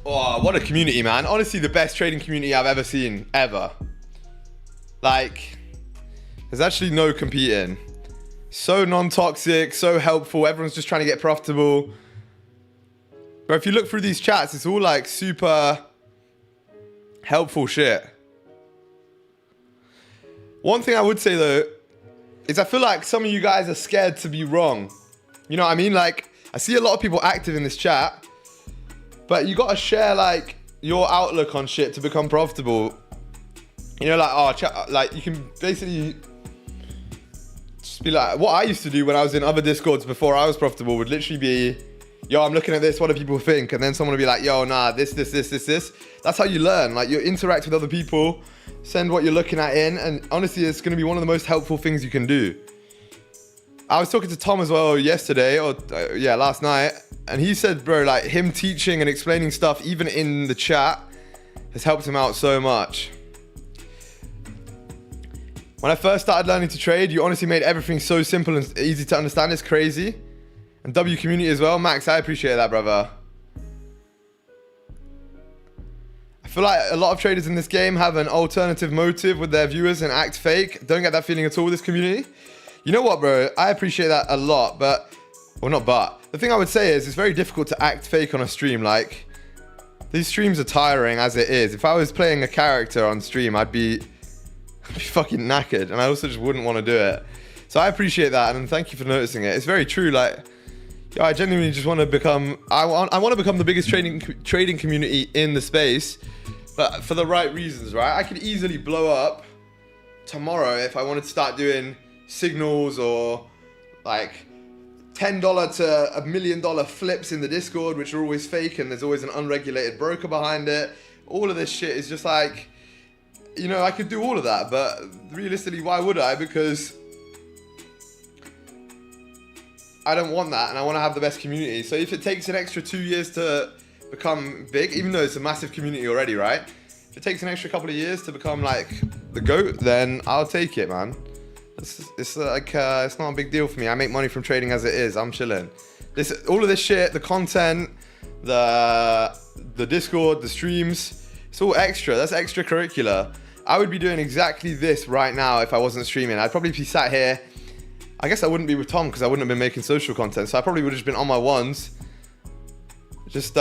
Oh, what a community, man. Honestly, the best trading community I've ever seen, ever. Like, there's actually no competing. So non-toxic, so helpful. Everyone's just trying to get profitable. But if you look through these chats, it's all like super... helpful shit. One thing I would say though is I feel like some of you guys are scared to be wrong. You know what I mean? Like, I see a lot of people active in this chat, but you gotta share like your outlook on shit to become profitable. You know, like, oh, chat, like you can basically just be like, what I used to do when I was in other Discords before I was profitable would literally be, yo, I'm looking at this, what do people think? And then someone will be like, yo, nah, this. That's how you learn. Like, you interact with other people, send what you're looking at in, and honestly, it's going to be one of the most helpful things you can do. I was talking to Tom as well yesterday, or last night, and he said, bro, like, him teaching and explaining stuff, even in the chat, has helped him out so much. When I first started learning to trade, you honestly made everything so simple and easy to understand. It's crazy. And W community as well. Max, I appreciate that, brother. I feel like a lot of traders in this game have an alternative motive with their viewers and act fake. Don't get that feeling at all with this community. You know what, bro? I appreciate that a lot, but... Well, not but. The thing I would say is it's very difficult to act fake on a stream. Like, these streams are tiring as it is. If I was playing a character on stream, I'd be fucking knackered, and I also just wouldn't want to do it. So I appreciate that, and thank you for noticing it. It's very true. Like, yo, I genuinely just want to become. I want to become the biggest trading community in the space, but for the right reasons, right? I could easily blow up tomorrow if I wanted to start doing signals or like $10 to $1 million flips in the Discord, which are always fake, and there's always an unregulated broker behind it. All of this shit is just like, you know, I could do all of that, but realistically, why would I? Because I don't want that, and I want to have the best community. So if it takes an extra 2 years to become big, even though it's a massive community already, right? If it takes an extra couple of years to become like the GOAT, then I'll take it, man. It's like, it's not a big deal for me. I make money from trading as it is. I'm chilling. All of this shit, the content, the Discord, the streams, it's all extra. That's extracurricular. I would be doing exactly this right now if I wasn't streaming. I'd probably be sat here. I guess I wouldn't be with Tom because I wouldn't have been making social content. So I probably would have just been on my ones. Just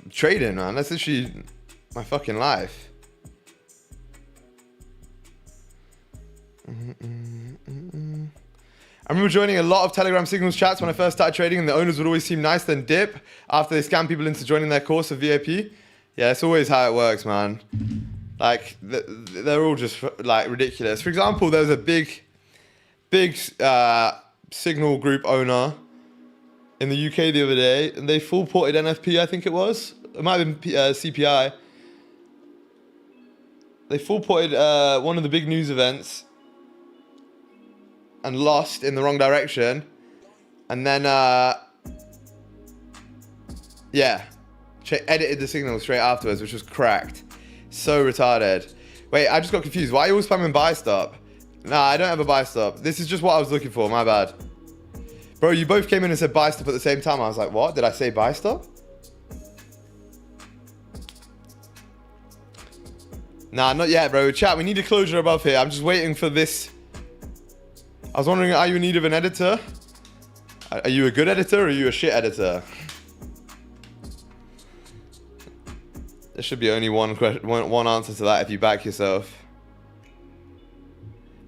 trading, man. That's literally my fucking life. I remember joining a lot of Telegram Signals chats when I first started trading, and the owners would always seem nice, then dip after they scam people into joining their course of VIP. Yeah, it's always how it works, man. Like, they're all just like ridiculous. For example, there was a big Signal group owner in the UK the other day, and they full ported NFP, I think it was. It might have been CPI. They full ported one of the big news events and lost in the wrong direction. And then, yeah, edited the signal straight afterwards, which was cracked. So retarded. Wait, I just got confused. Why are you all spamming buy stop? Nah, I don't have a buy stop. This is just what I was looking for. My bad. Bro, you both came in and said buy stop at the same time. I was like, what? Did I say buy stop? Nah, not yet, bro. Chat, we need a closure above here. I'm just waiting for this. I was wondering, are you in need of an editor? Are you a good editor or are you a shit editor? There should be only one answer to that if you back yourself.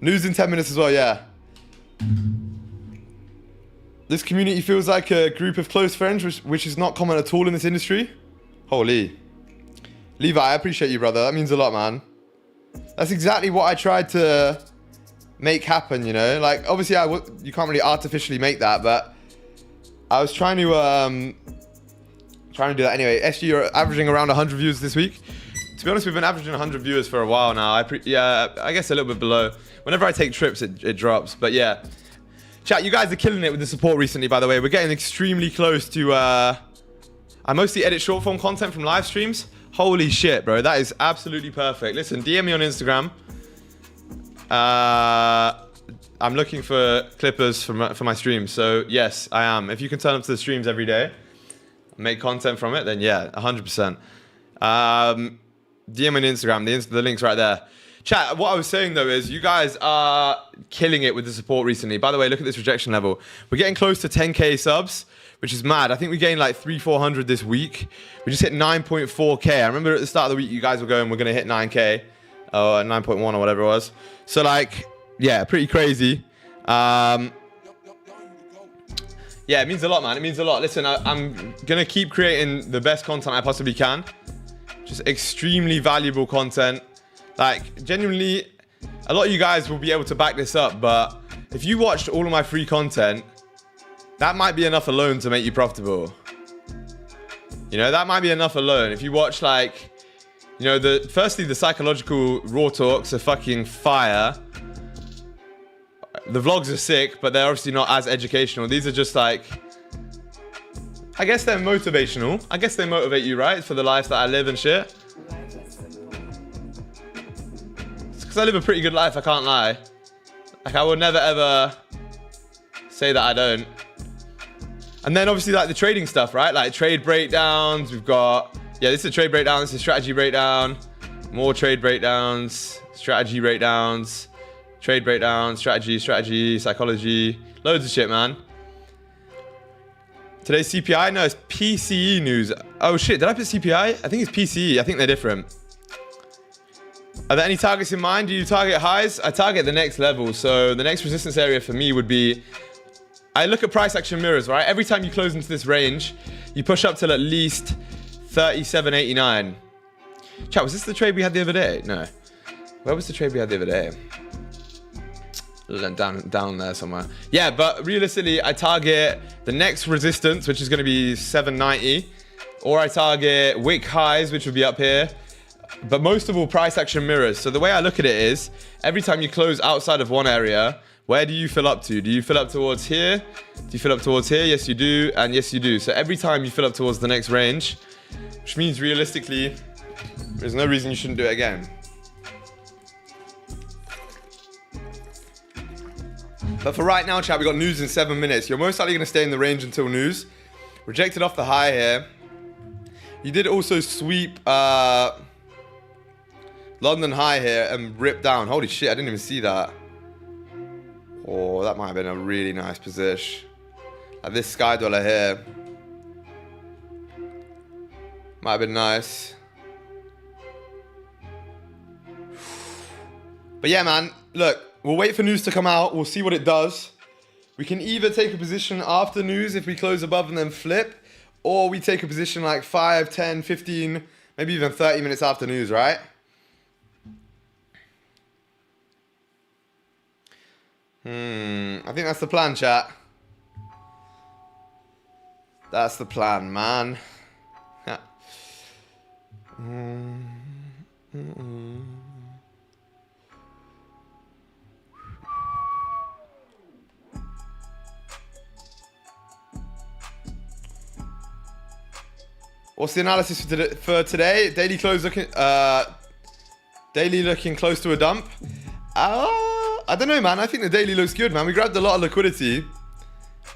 News in 10 minutes as well, yeah. This community feels like a group of close friends, which is not common at all in this industry. Holy. Levi, I appreciate you, brother. That means a lot, man. That's exactly what I tried to make happen, you know? Like, obviously, you can't really artificially make that, but I was trying to do that anyway. SG, you're averaging around 100 views this week. To be honest, we've been averaging 100 viewers for a while now. Yeah, I guess a little bit below. Whenever I take trips, it drops. But yeah. Chat, you guys are killing it with the support recently, by the way. We're getting extremely close to... I mostly edit short form content from live streams. Holy shit, bro. That is absolutely perfect. Listen, DM me on Instagram. I'm looking for clippers for my streams. So, yes, I am. If you can turn up to the streams every day, make content from it, then yeah, 100%. DM on Instagram. The link's right there. Chat, what I was saying, though, is you guys are killing it with the support recently. By the way, look at this rejection level. We're getting close to 10K subs, which is mad. I think we gained like 300-400 this week. We just hit 9.4K. I remember at the start of the week, you guys were going, we're going to hit 9K. Or 9.1 or whatever it was. So, like, yeah, pretty crazy. Yeah, it means a lot, man. It means a lot. Listen, I'm going to keep creating the best content I possibly can. Just extremely valuable content. Like, genuinely, a lot of you guys will be able to back this up, but if you watched all of my free content, that might be enough alone to make you profitable. You know, that might be enough alone. If you watch, like, you know, firstly, the psychological raw talks are fucking fire. The vlogs are sick, but they're obviously not as educational. These are just like, I guess they're motivational. I guess they motivate you, right? For the life that I live and shit. because I live a pretty good life, I can't lie. Like, I will never ever say that I don't. And then obviously like the trading stuff, right? Like trade breakdowns, we've got, yeah, this is a trade breakdown, this is a strategy breakdown, more trade breakdowns, strategy breakdowns, trade breakdowns, strategy, psychology, loads of shit, man. Today's CPI, no, it's PCE news. Oh shit, did I put CPI? I think it's PCE, I think they're different. Are there any targets in mind? Do you target highs? I target the next level. So the next resistance area for me would be, I look at price action mirrors, right? Every time you close into this range, you push up till at least 37.89. Chat, was this the trade we had the other day? No. Where was the trade we had the other day? Down there somewhere. Yeah, but realistically, I target the next resistance, which is going to be 790. Or I target wick highs, which would be up here. But most of all, price action mirrors. So the way I look at it is, every time you close outside of one area, where do you fill up to? Do you fill up towards here? Do you fill up towards here? Yes, you do. And yes, you do. So every time you fill up towards the next range, which means realistically, there's no reason you shouldn't do it again. But for right now, chat, we got news in 7 minutes. You're most likely going to stay in the range until news. Rejected off the high here. You did also sweep London high here and rip down. Holy shit, I didn't even see that. Oh, that might have been a really nice position. Like this sky dollar here. Might have been nice. But yeah, man, look, we'll wait for news to come out. We'll see what it does. We can either take a position after news if we close above and then flip, or we take a position like 5, 10, 15, maybe even 30 minutes after news, right? I think that's the plan, chat. That's the plan, man. Yeah. What's the analysis for today? Daily close looking, daily looking close to a dump. I don't know, man. I think the daily looks good, man. We grabbed a lot of liquidity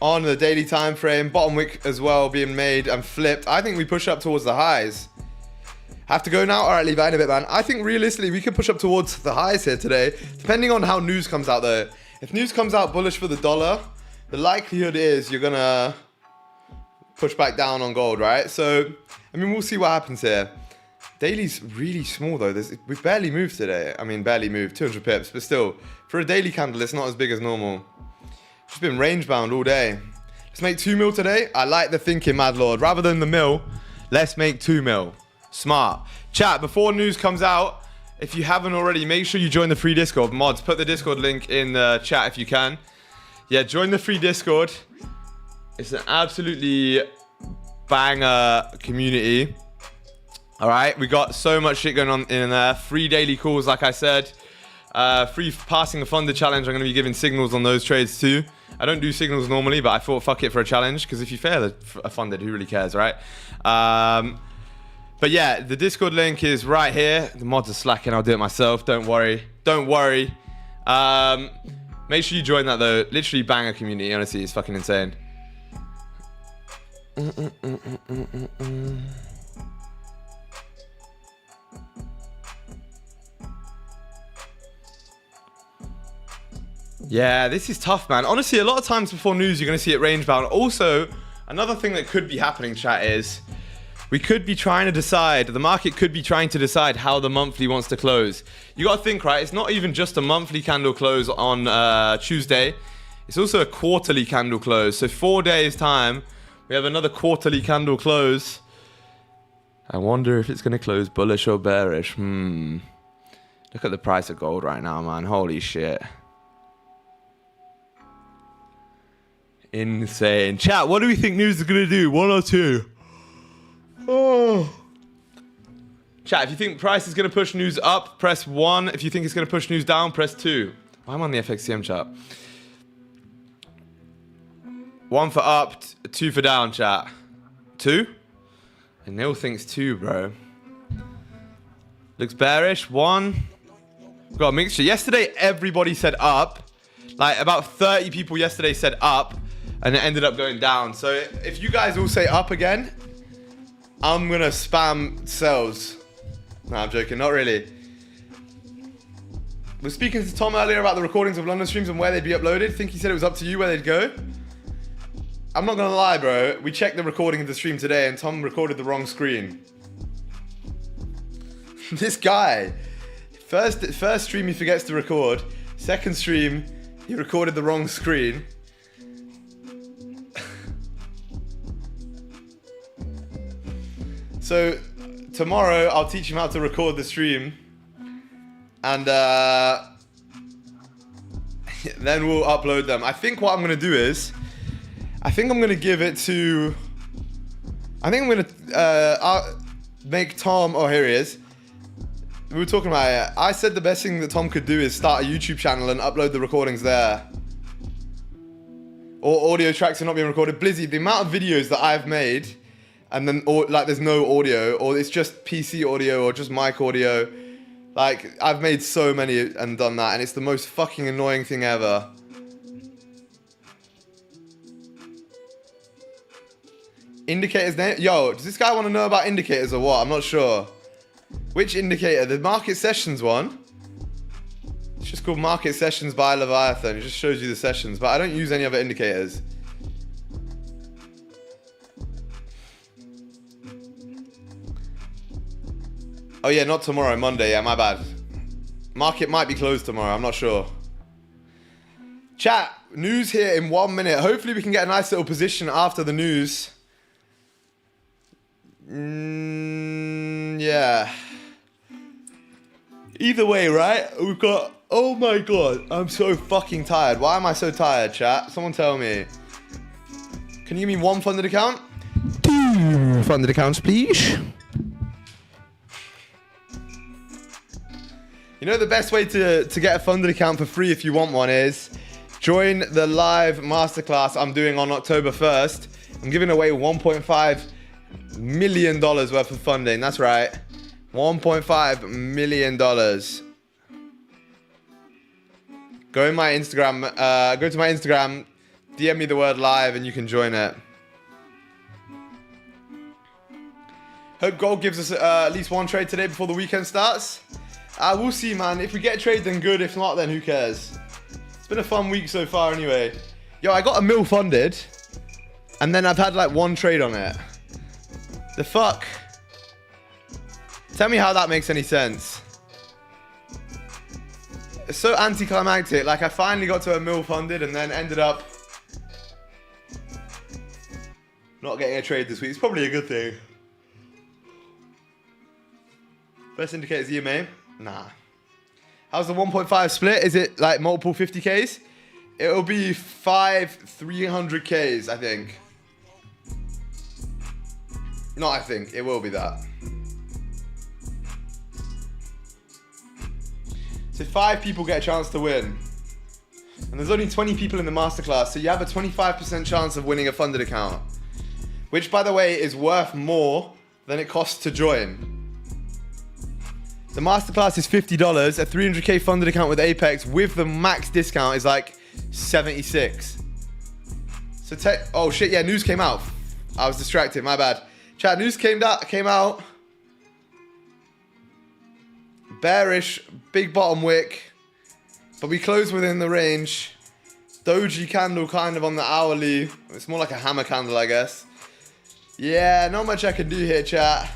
on the daily time frame. Bottom wick as well being made and flipped. I think we push up towards the highs. Have to go now? All right, leave that in a bit, man. I think realistically we can push up towards the highs here today, depending on how news comes out, though. If news comes out bullish for the dollar, the likelihood is you're gonna push back down on gold, right? So, I mean, we'll see what happens here. Daily's really small, though. We've barely moved today. I mean, barely moved, 200 pips, but still, for a daily candle, it's not as big as normal. Just been range bound all day. Let's make 2 mil today. I like the thinking, Mad Lord. Rather than the mil, let's make 2 mil. Smart. Chat, before news comes out, if you haven't already, make sure you join the free Discord. Mods, put the Discord link in the chat if you can. Yeah, join the free Discord. It's an absolutely banger community. All right, we got so much shit going on in there. Free daily calls, like I said. Free passing the funded challenge. I'm going to be giving signals on those trades too. I don't do signals normally, but I thought fuck it for a challenge, because if you fail a funded, who really cares, right? But yeah, the Discord link is right here. The mods are slacking. I'll do it myself. Don't worry. Don't worry. Make sure you join that, though. Literally banger community. Honestly, it's fucking insane. Yeah, this is tough, man. Honestly, a lot of times before news, you're going to see it range bound. Also, another thing that could be happening, chat, is we could be trying to decide, the market could be trying to decide how the monthly wants to close. You got to think, right? It's not even just a monthly candle close on Tuesday. It's also a quarterly candle close. So 4 days time, we have another quarterly candle close. I wonder if it's going to close bullish or bearish. Look at the price of gold right now, man. Holy shit. Insane. Chat, what do we think news is going to do? 1 or 2? Oh. Chat, if you think price is going to push news up, press 1. If you think it's going to push news down, press 2. I'm on the FXCM chat. 1 for up, 2 for down, chat. 2? And Neil thinks 2, bro. Looks bearish. 1. Got a mixture. Yesterday, everybody said up. Like, about 30 people yesterday said up, and it ended up going down. So if you guys all say up again, I'm gonna spam sells. Nah, I'm joking. Not really. We're speaking to Tom earlier about the recordings of London streams and where they'd be uploaded. Think he said it was up to you where they'd go. I'm not gonna lie, bro. We checked the recording of the stream today, and Tom recorded the wrong screen. This guy. First stream he forgets to record. Second stream, he recorded the wrong screen. So tomorrow I'll teach him how to record the stream, and then we'll upload them. I think what I'm gonna do is, I think I'm gonna give it to, I'll make Tom. Oh, here he is. We were talking about it. I said the best thing that Tom could do is start a YouTube channel and upload the recordings there. Or audio tracks are not being recorded. Blizzy, the amount of videos that I've made, and then like there's no audio, or it's just PC audio, or just mic audio. Like, I've made so many and done that, and it's the most fucking annoying thing ever. Indicators name? Yo, does this guy want to know about indicators or what? I'm not sure. Which indicator? The market sessions one? It's just called Market Sessions by Leviathan. It just shows you the sessions, but I don't use any other indicators. Oh yeah, not tomorrow, Monday. Yeah, my bad. Market might be closed tomorrow. I'm not sure. Chat, news here in 1 minute. Hopefully we can get a nice little position after the news. Yeah. Either way, right? We've got... Oh my god. I'm so fucking tired. Why am I so tired, chat? Someone tell me. Can you give me one funded account? 2 funded accounts, please. You know the best way to get a funded account for free if you want one is join the live masterclass I'm doing on October 1st. I'm giving away $1.5 million worth of funding. That's right. $1.5 million. Go in my Instagram, go to my Instagram, DM me the word live and you can join it. Hope gold gives us at least one trade today before the weekend starts. We'll see, man. If we get a trade, then good. If not, then who cares? It's been a fun week so far anyway. Yo, I got a mil funded, and then I've had like 1 trade on it. The fuck? Tell me how that makes any sense. It's so anticlimactic. Like, I finally got to a mil funded and then ended up not getting a trade this week. It's probably a good thing. Best indicators EMA? Nah. How's the 1.5 split? Is it like multiple 50Ks? It'll be 5 300Ks, I think. No, I think. It will be that. So 5 people get a chance to win. And there's only 20 people in the masterclass, so you have a 25% chance of winning a funded account. Which, by the way, is worth more than it costs to join. The masterclass is $50. A 300K funded account with Apex with the max discount is like 76. So oh shit, yeah, news came out. I was distracted, my bad. Chat, news came out. Bearish, big bottom wick, but we closed within the range. Doji candle kind of on the hourly. It's more like a hammer candle, I guess. Yeah, not much I can do here, chat.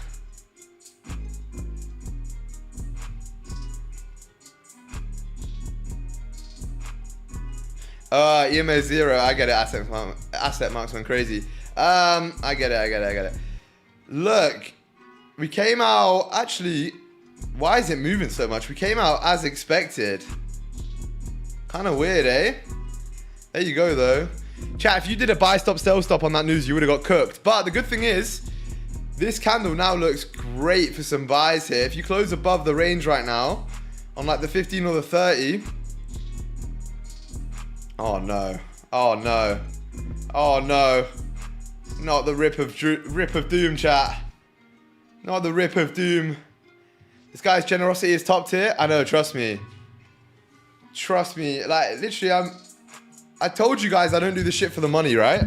EMA 0, I get it, asset marksman, crazy. I get it. Look, we came out, actually, why is it moving so much? We came out as expected. Kind of weird, eh? There you go, though. Chat, if you did a buy stop, sell stop on that news, you would have got cooked. But the good thing is, this candle now looks great for some buys here. If you close above the range right now, on like the 15 or the 30, oh no. Oh no. Oh no. Not the rip of doom, chat. Not the rip of doom. This guy's generosity is top tier. I know, trust me. Trust me, like literally, I told you guys I don't do this shit for the money, right?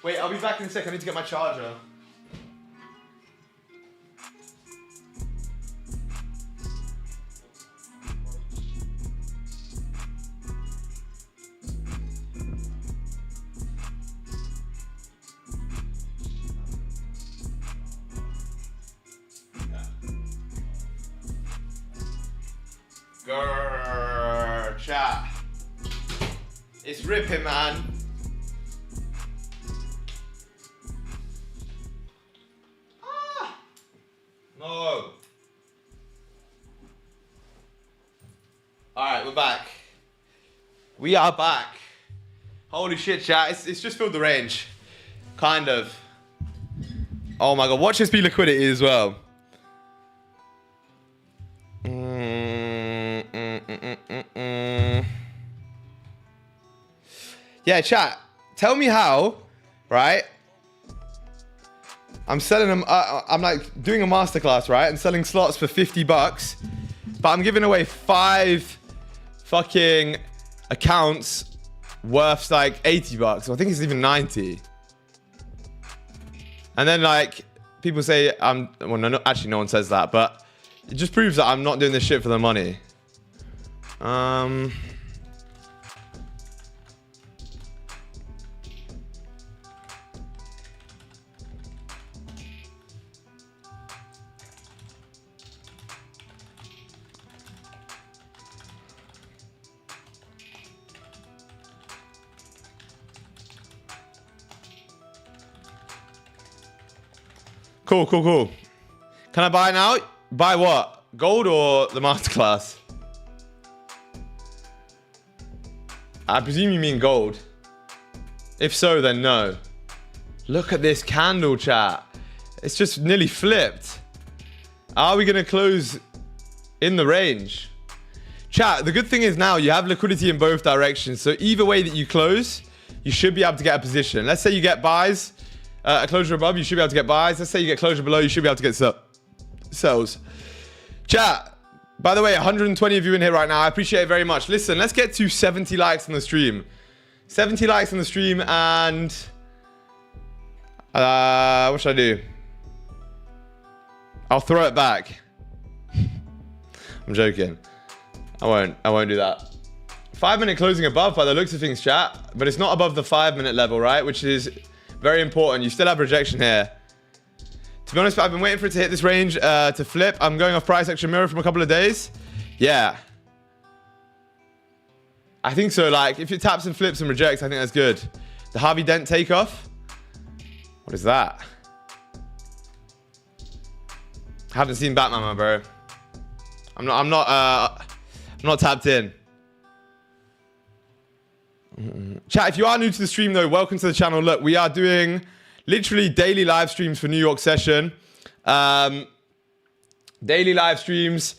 Wait, I'll be back in a sec. I need to get my charger. Grrr, chat. It's ripping, man. Ah, no. Alright, we're back. We are back. Holy shit, chat. It's just filled the range. Kind of. Oh my god, watch this be liquidity as well. Yeah, chat. Tell me how, right? I'm selling them. I'm like doing a masterclass, right? And selling slots for $50, but I'm giving away 5 fucking accounts worth like $80. I think it's even 90. And then like people say well, no, actually no one says that, but it just proves that I'm not doing this shit for the money. Cool. Can I buy now? Buy what? Gold or the masterclass? I presume you mean gold. If so, then no. Look at this candle, chat. It's just nearly flipped. Are we gonna close in the range? Chat, the good thing is now you have liquidity in both directions. So either way that you close, you should be able to get a position. Let's say you get buys, a closure above, you should be able to get buys. Let's say you get closure below, you should be able to get sells. Chat, by the way, 120 of you in here right now. I appreciate it very much. Listen, let's get to 70 likes on the stream. 70 likes on the stream and... what should I do? I'll throw it back. I'm joking. I won't do that. 5-minute closing above by the looks of things, chat. But it's not above the 5-minute level, right? Which is very important. You still have rejection here. To be honest, I've been waiting for it to hit this range to flip. I'm going off price action mirror from a couple of days. Yeah. I think so. Like, if it taps and flips and rejects, I think that's good. The Harvey Dent takeoff. What is that? Haven't seen Batman, my bro. I'm not tapped in. Chat, if you are new to the stream though, welcome to the channel. Look, we are doing literally daily live streams for New York session. Daily live streams.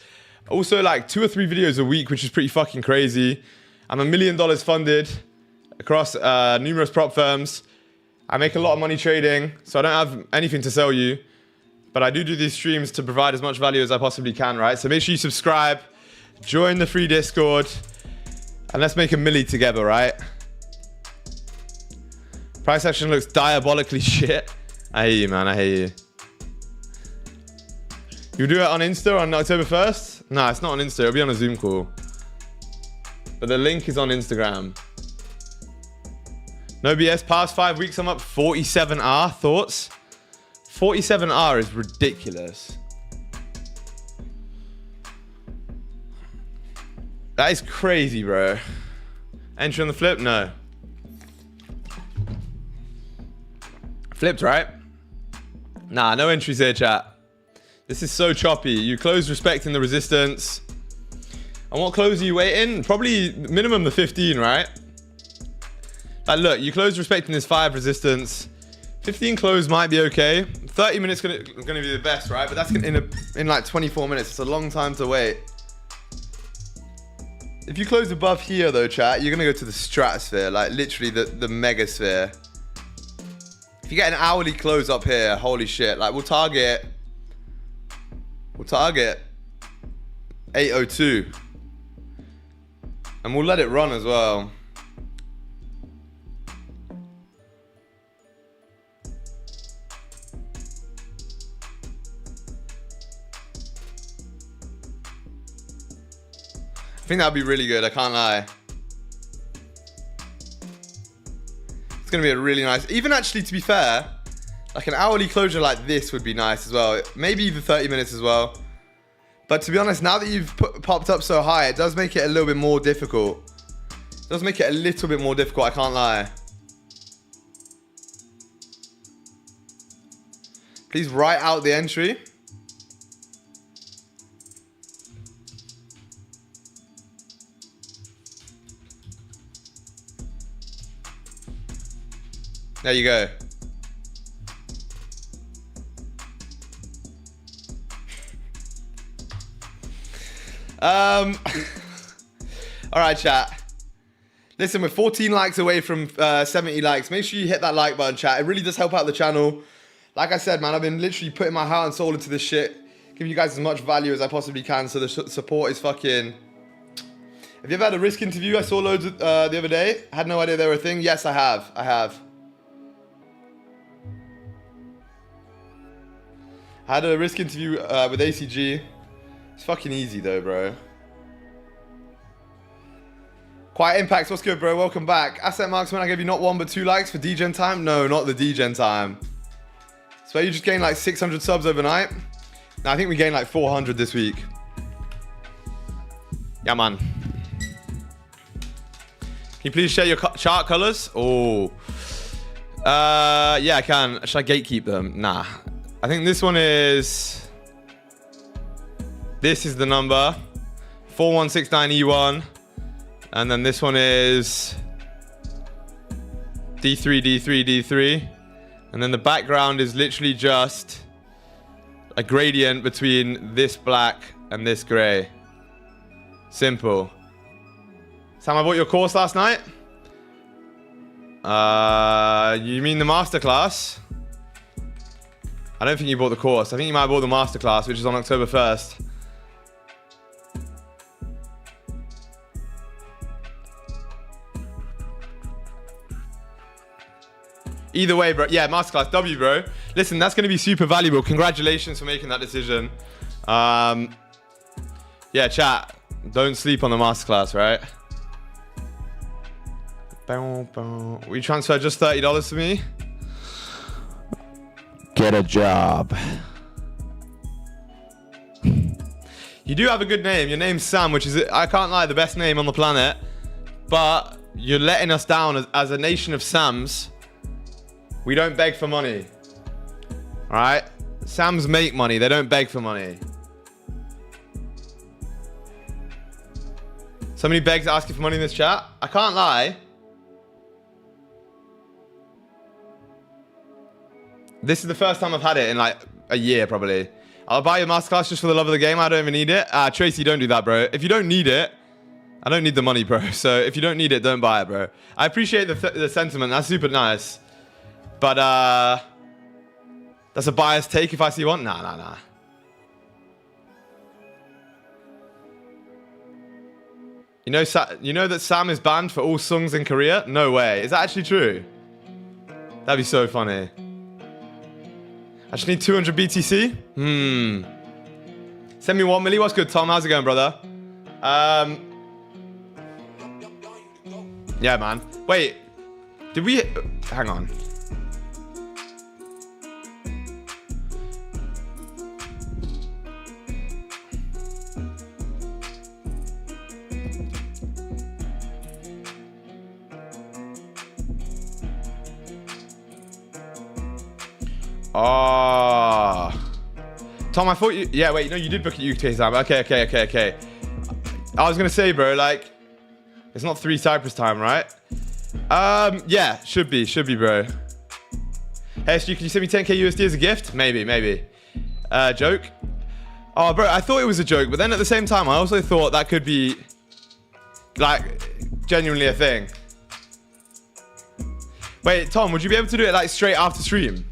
Also like 2 or 3 videos a week, which is pretty fucking crazy. I'm $1 million funded across numerous prop firms. I make a lot of money trading, so I don't have anything to sell you. But I do these streams to provide as much value as I possibly can, right? So make sure you subscribe, join the free Discord, and let's make a milli together, right? Price action looks diabolically shit. I hear you, man. I hear you. You do it on Insta on October 1st? Nah, it's not on Insta. It'll be on a Zoom call. But the link is on Instagram. No BS. Past 5 weeks, I'm up 47R. Thoughts? 47R is ridiculous. That is crazy, bro. Entry on the flip? No. Flipped, right? Nah, no entries here, chat. This is so choppy. You close respecting the resistance. And what close are you waiting? Probably minimum the 15, right? Like, look, you close respecting this 5 resistance. 15 close might be okay. 30 minutes gonna be the best, right? But that's in like 24 minutes. It's a long time to wait. If you close above here though, chat, you're gonna go to the stratosphere, like literally the megasphere. If you get an hourly close up here, holy shit, like we'll target 802. And we'll let it run as well. I think that'd be really good, I can't lie. It's gonna be a really nice, even actually to be fair, like an hourly closure like this would be nice as well. Maybe even 30 minutes as well. But to be honest, now that you've popped up so high, it does make it a little bit more difficult. It does make it a little bit more difficult, I can't lie. Please write out the entry. There you go. All right, chat. Listen, we're 14 likes away from 70 likes. Make sure you hit that like button, chat. It really does help out the channel. Like I said, man, I've been literally putting my heart and soul into this shit, giving you guys as much value as I possibly can, so the support is fucking... Have you ever had a risk interview? I saw loads the other day. I had no idea they were a thing. Yes, I have. I have. I had a risk interview with ACG. It's fucking easy though, bro. Quiet Impacts, what's good, bro? Welcome back. Asset Marksman, I gave you not 1 but 2 likes for DGen time. No, not the DGen time. So you just gained like 600 subs overnight. Now I think we gained like 400 this week. Yeah, man. Can you please share your chart colors? Oh. Yeah, I can. Should I gatekeep them? Nah. I think this one is... This is the number. 4169E1. And then this one is... D3, D3, D3. And then the background is literally just a gradient between this black and this gray. Simple. Sam, I bought your course last night? You mean the masterclass? I don't think you bought the course. I think you might have bought the masterclass, which is on October 1st. Either way, bro. Yeah, masterclass W, bro. Listen, that's going to be super valuable. Congratulations for making that decision. Yeah, chat. Don't sleep on the masterclass, right? Will you transfer just $30 to me? Get a job. You do have a good name. Your name's Sam, which is, I can't lie, the best name on the planet. But you're letting us down as a nation of Sams. We don't beg for money. Alright? Sams make money. They don't beg for money. Somebody begs asking for money in this chat? I can't lie. This is the first time I've had it in like a year, probably. I'll buy your masterclass just for the love of the game. I don't even need it. Tracy, don't do that, bro. If you don't need it, I don't need the money, bro. So if you don't need it, don't buy it, bro. I appreciate the sentiment. That's super nice. But that's a biased take if I see one. Nah. You know that Sam is banned for all songs in Korea? No way. Is that actually true? That'd be so funny. I just need 200 BTC. Send me 1 milli. What's good, Tom? How's it going, brother? Yeah, man. Wait. Did we... Hang on. Oh. Tom, I thought you... Yeah, wait. No, you did book at UK time. Okay. I was going to say, bro, like... It's not 3 Cyprus time, right? Yeah. Should be, bro. Hey, SG, can you send me 10k USD as a gift? Maybe. Joke? Oh, bro, I thought it was a joke. But then at the same time, I also thought that could be... Like, genuinely a thing. Wait, Tom, would you be able to do it, like, straight after stream?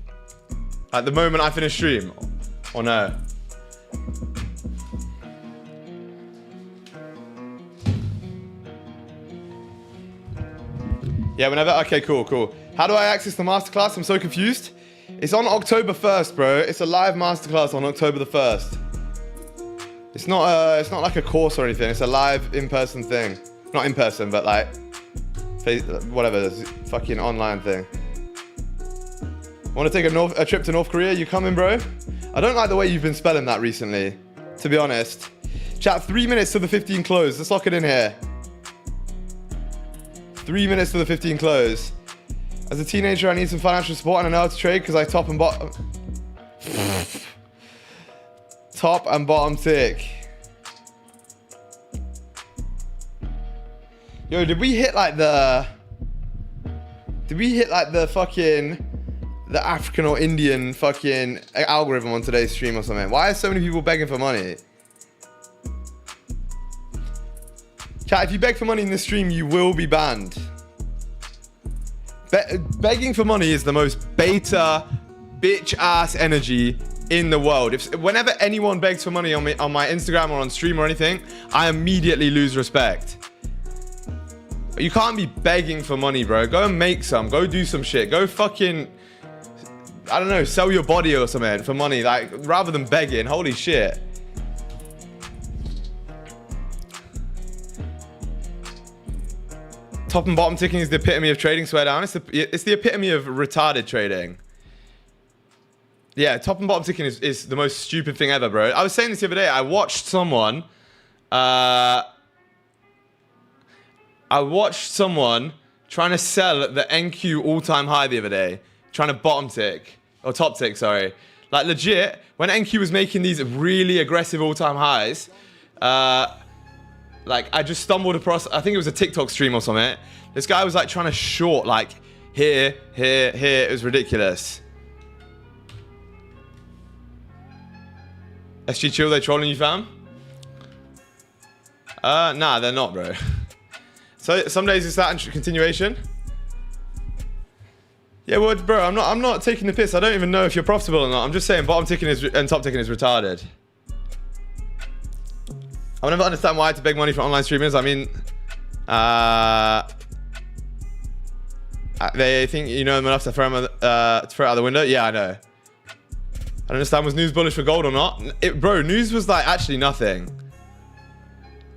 At the moment I finish stream, or no? Yeah, whenever. Okay, cool. How do I access the masterclass? I'm so confused. It's on October 1st, bro. It's a live masterclass on October the 1st. It's not like a course or anything. It's a live in-person thing. Not in person, but like, whatever, fucking online thing. Want to take a trip to North Korea? You coming, bro? I don't like the way you've been spelling that recently, to be honest. Chat, 3 minutes to the 15 close. Let's lock it in here. 3 minutes to the 15 close. As a teenager, I need some financial support and I know how to trade because I top and bottom tick. Yo, did we hit like the fucking the African or Indian fucking algorithm on today's stream or something? Why are so many people begging for money? Chat, if you beg for money in this stream, you will be banned. Begging for money is the most beta, bitch-ass energy in the world. Whenever anyone begs for money on my Instagram or on stream or anything, I immediately lose respect. But you can't be begging for money, bro. Go and make some. Go do some shit. Go fucking, I don't know, sell your body or something for money, like, rather than begging. Holy shit. Top and bottom ticking is the epitome of trading, swear down. It's the epitome of retarded trading. Yeah, top and bottom ticking is the most stupid thing ever, bro. I was saying this the other day. I watched someone trying to sell the NQ all-time high the other day. Trying to bottom tick. Or top tick, sorry. Like, legit, when NQ was making these really aggressive all-time highs, like, I just stumbled across, I think it was a TikTok stream or something. This guy was like trying to short, like, here. It was ridiculous. SG Chill, they trolling you, fam? Nah, they're not, bro. So some days it's that continuation. Yeah, well, bro, I'm not taking the piss. I don't even know if you're profitable or not. I'm just saying bottom ticking and top ticking is retarded. I'll never understand why to beg money from online streamers. I mean, they think you know them enough to throw them out the window. Yeah, I know. I don't understand, was news bullish for gold or not? Bro, news was like actually nothing.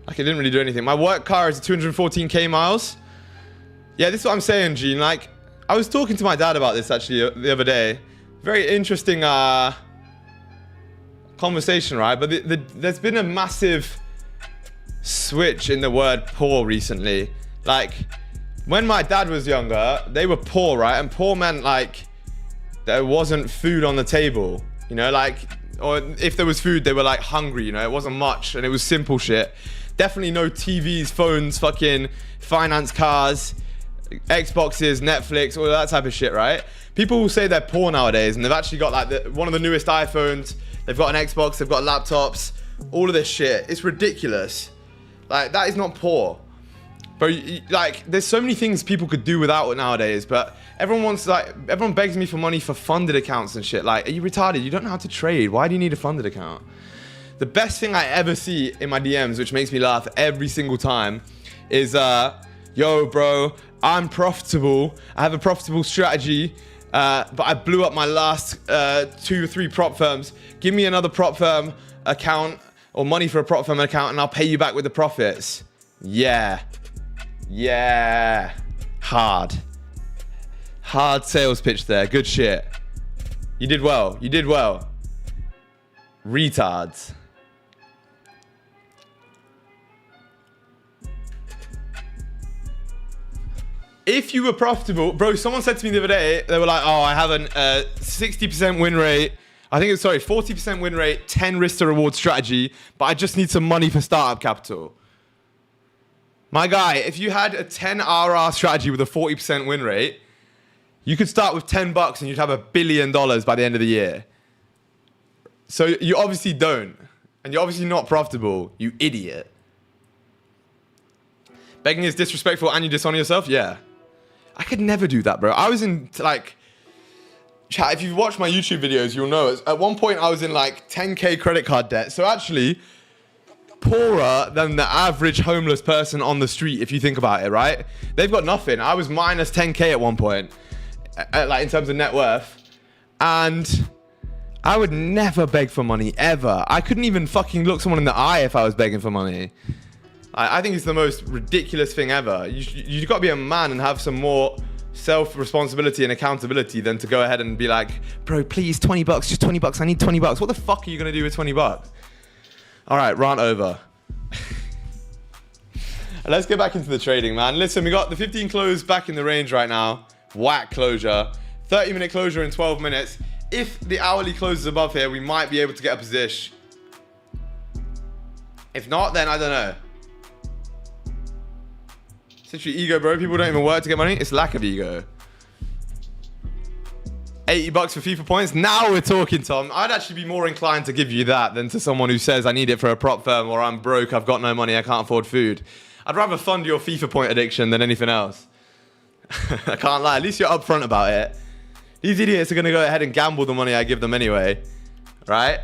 Like, it didn't really do anything. My work car is 214k miles. Yeah, this is what I'm saying, Gene. Like, I was talking to my dad about this actually the other day. Very interesting conversation, right? But there's been a massive switch in the word poor recently. Like, when my dad was younger, they were poor, right? And poor meant like there wasn't food on the table, you know, like, or if there was food, they were like hungry, you know, it wasn't much and it was simple shit. Definitely no TVs, phones, fucking finance cars, Xboxes, Netflix, all that type of shit, right? People will say they're poor nowadays and they've actually got like one of the newest iPhones, they've got an Xbox, they've got laptops, all of this shit. It's ridiculous. Like, that is not poor. But like, there's so many things people could do without nowadays, but everyone begs me for money for funded accounts and shit. Like, are you retarded? You don't know how to trade. Why do you need a funded account? The best thing I ever see in my DMs, which makes me laugh every single time, is, yo, bro, I'm profitable. I have a profitable strategy, but I blew up my last 2 or 3 prop firms. Give me another prop firm account or money for a prop firm account and I'll pay you back with the profits. Yeah. Hard sales pitch there. Good shit. You did well. Retards. If you were profitable, bro, someone said to me the other day, they were like, oh, I have a 60% win rate. I think it's, 40% win rate, 10 risk to reward strategy, but I just need some money for startup capital. My guy, if you had a 10 RR strategy with a 40% win rate, you could start with $10 and you'd have $1 billion by the end of the year. So you obviously don't. And you're obviously not profitable, you idiot. Begging is disrespectful and you dishonor yourself? Yeah. I could never do that, bro. I was in, like, chat, if you've watched my YouTube videos, you'll know. At one point, I was in, like, 10K credit card debt. So actually, poorer than the average homeless person on the street, if you think about it, right? They've got nothing. I was minus 10K at one point, like in terms of net worth. And I would never beg for money, ever. I couldn't even fucking look someone in the eye if I was begging for money. I think it's the most ridiculous thing ever. You've got to be a man and have some more self-responsibility and accountability than to go ahead and be like, bro, please, 20 bucks, just 20 bucks. I need 20 bucks. What the fuck are you going to do with 20 bucks? All right, rant over. Let's get back into the trading, man. Listen, we got the 15 close back in the range right now. Whack closure. 30-minute closure in 12 minutes. If the hourly closes above here, we might be able to get a position. If not, then I don't know. It's your ego, bro. People don't even work to get money. It's lack of ego. 80 bucks for FIFA points. Now we're talking, Tom. I'd actually be more inclined to give you that than to someone who says I need it for a prop firm or I'm broke, I've got no money, I can't afford food. I'd rather fund your FIFA point addiction than anything else. I can't lie. At least you're upfront about it. These idiots are going to go ahead and gamble the money I give them anyway. Right?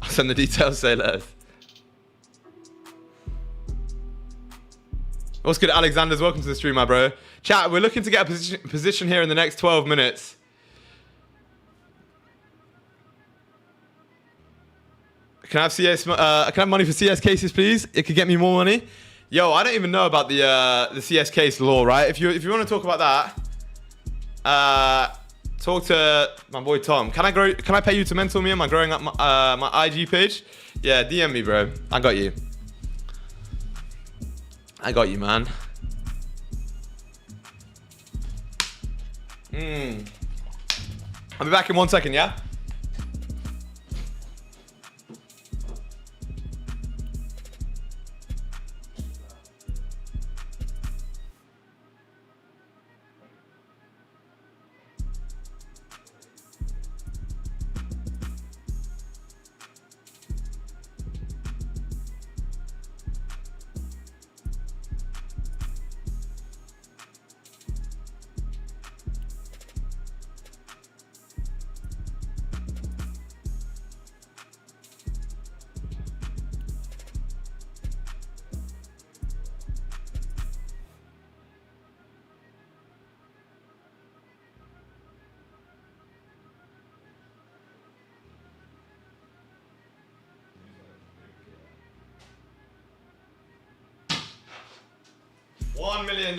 I'll send the details, say less. What's good, Alexander's? Welcome to the stream, my bro. Chat, we're looking to get a position here in the next 12 minutes. Can I have can I have money for CS cases, please? It could get me more money. Yo, I don't even know about the CS case law, right? If you want to talk about that, talk to my boy Tom. Can I pay you to mentor me? Am I growing up my IG page? Yeah, DM me, bro. I got you. I got you, man. I'll be back in 1 second, yeah? $1 million.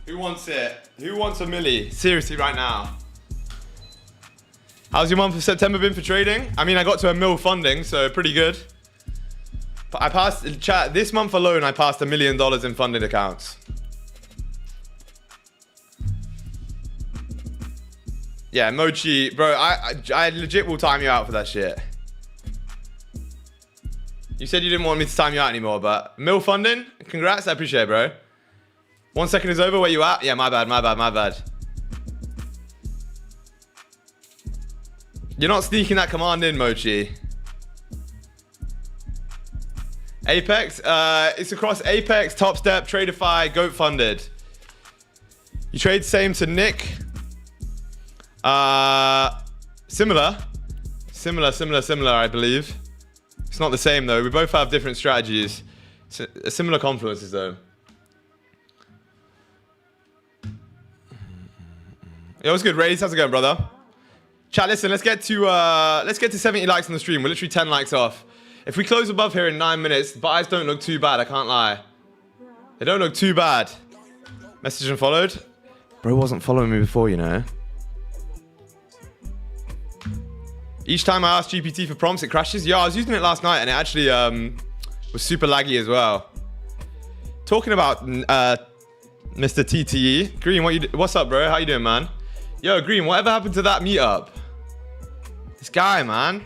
Who wants it? Who wants a milli? Seriously, right now. How's your month of September been for trading? I mean, I got to $1 million funding, so pretty good. But I passed, chat, this month alone, I passed $1 million in funded accounts. Yeah, Mochi, bro, I legit will time you out for that shit. You said you didn't want me to time you out anymore, but mill funding, congrats, I appreciate it, bro. 1 second is over, where you at? Yeah, my bad. You're not sneaking that command in, Mochi. Apex, it's across Apex, Top Step, Tradeify, Goat Funded. You trade same to Nick. Similar, I believe. It's not the same though. We both have different strategies. Similar confluences though. Yo, what's good, Rays? How's it going, brother? Chat, listen, let's get to 70 likes on the stream. We're literally 10 likes off. If we close above here in 9 minutes, buys don't look too bad, I can't lie. They don't look too bad. Message and followed. Bro wasn't following me before, you know. Each time I ask GPT for prompts, it crashes. Yeah, I was using it last night and it actually was super laggy as well. Talking about Mr. TTE. Green, what's up, bro? How you doing, man? Yo, Green, whatever happened to that meetup? This guy, man.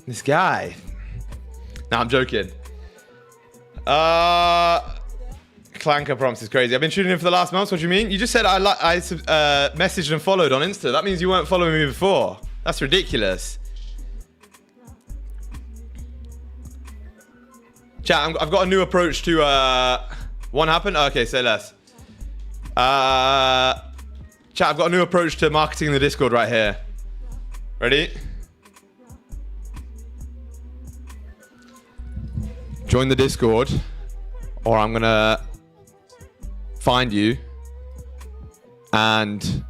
This guy. Nah, I'm joking. Clanker prompts is crazy. I've been tuning in for the last month. What do you mean? You just said I messaged and followed on Insta. That means you weren't following me before. That's ridiculous. Chat, I've got a new approach to what happened? Okay, say less. Chat, I've got a new approach to marketing in the Discord right here. Ready? Join the Discord, or I'm gonna find you and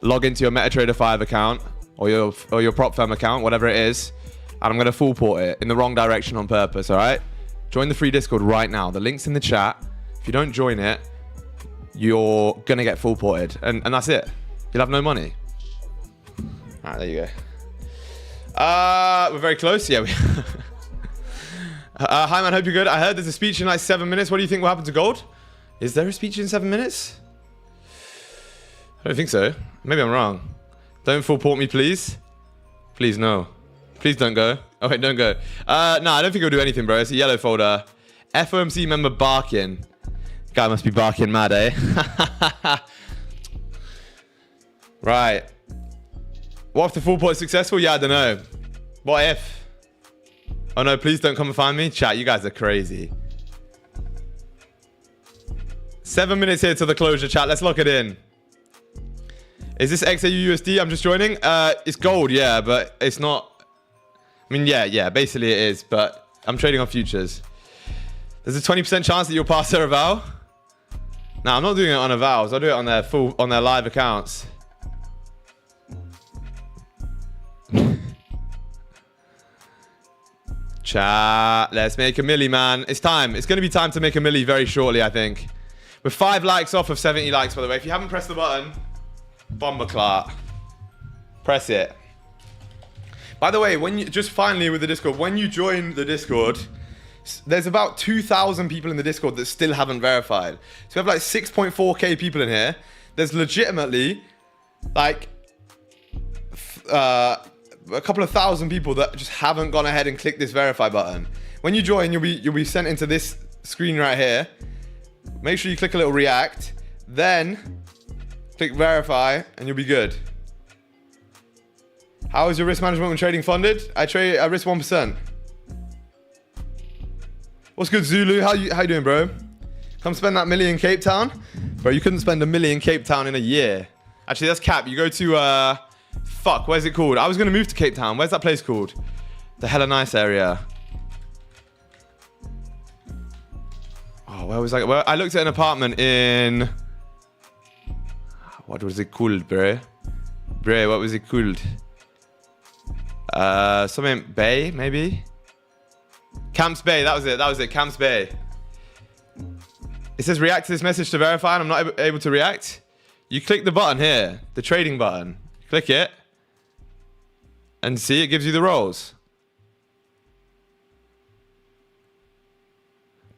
log into your MetaTrader 5 account or your prop firm account, whatever it is, and I'm gonna full port it in the wrong direction on purpose. All right? Join the free Discord right now. The link's in the chat. If you don't join it, you're gonna get full ported, and that's it. You'll have no money. All right, there you go. We're very close. Yeah. Hi man, hope you're good. I heard there's a speech in like 7 minutes. What do you think will happen to gold? Is there a speech in 7 minutes? I don't think so. Maybe I'm wrong. Don't full port me, please. Please, no. Please don't go. Oh wait, don't go. No, I don't think it'll do anything, bro. It's a yellow folder. FOMC member barking. Guy must be barking mad, eh? Right. What if the full port is successful? Yeah, I don't know. What if? Oh no, please don't come and find me. Chat, you guys are crazy. 7 minutes here to the closure, chat. Let's lock it in. Is this XAUUSD? I'm just joining. It's gold, yeah, but it's not. I mean, yeah, basically it is, but I'm trading on futures. There's a 20% chance that you'll pass their eval. No, I'm not doing it on evals. I'll do it on their live accounts. Chat, let's make a milli, man. It's time. It's going to be time to make a milli very shortly, I think. We're 5 likes off of 70 likes, by the way. If you haven't pressed the button, bomber clot. Press it. By the way, when you just finally with the Discord, when you join the Discord, there's about 2,000 people in the Discord that still haven't verified. So we have like 6.4k people in here. There's legitimately like a couple of thousand people that just haven't gone ahead and clicked this verify button. When you join, you'll be sent into this screen right here. Make sure you click a little react, then click verify, and you'll be good. How is your risk management when trading funded? I risk 1%. What's good, Zulu? How you doing, bro? Come spend that milli in Cape Town? Bro, you couldn't spend $1 million in Cape Town in a year. Actually, that's cap. You go to, fuck, where's it called? I was going to move to Cape Town. Where's that place called? The hella nice area. Oh, where was I? Well, I looked at an apartment in... What was it called, bro? Bro, what was it called? Something Bay, maybe? Camps Bay, that was it, Camps Bay. It says react to this message to verify, and I'm not able to react. You click the button here, the trading button. Click it. And see, it gives you the rolls.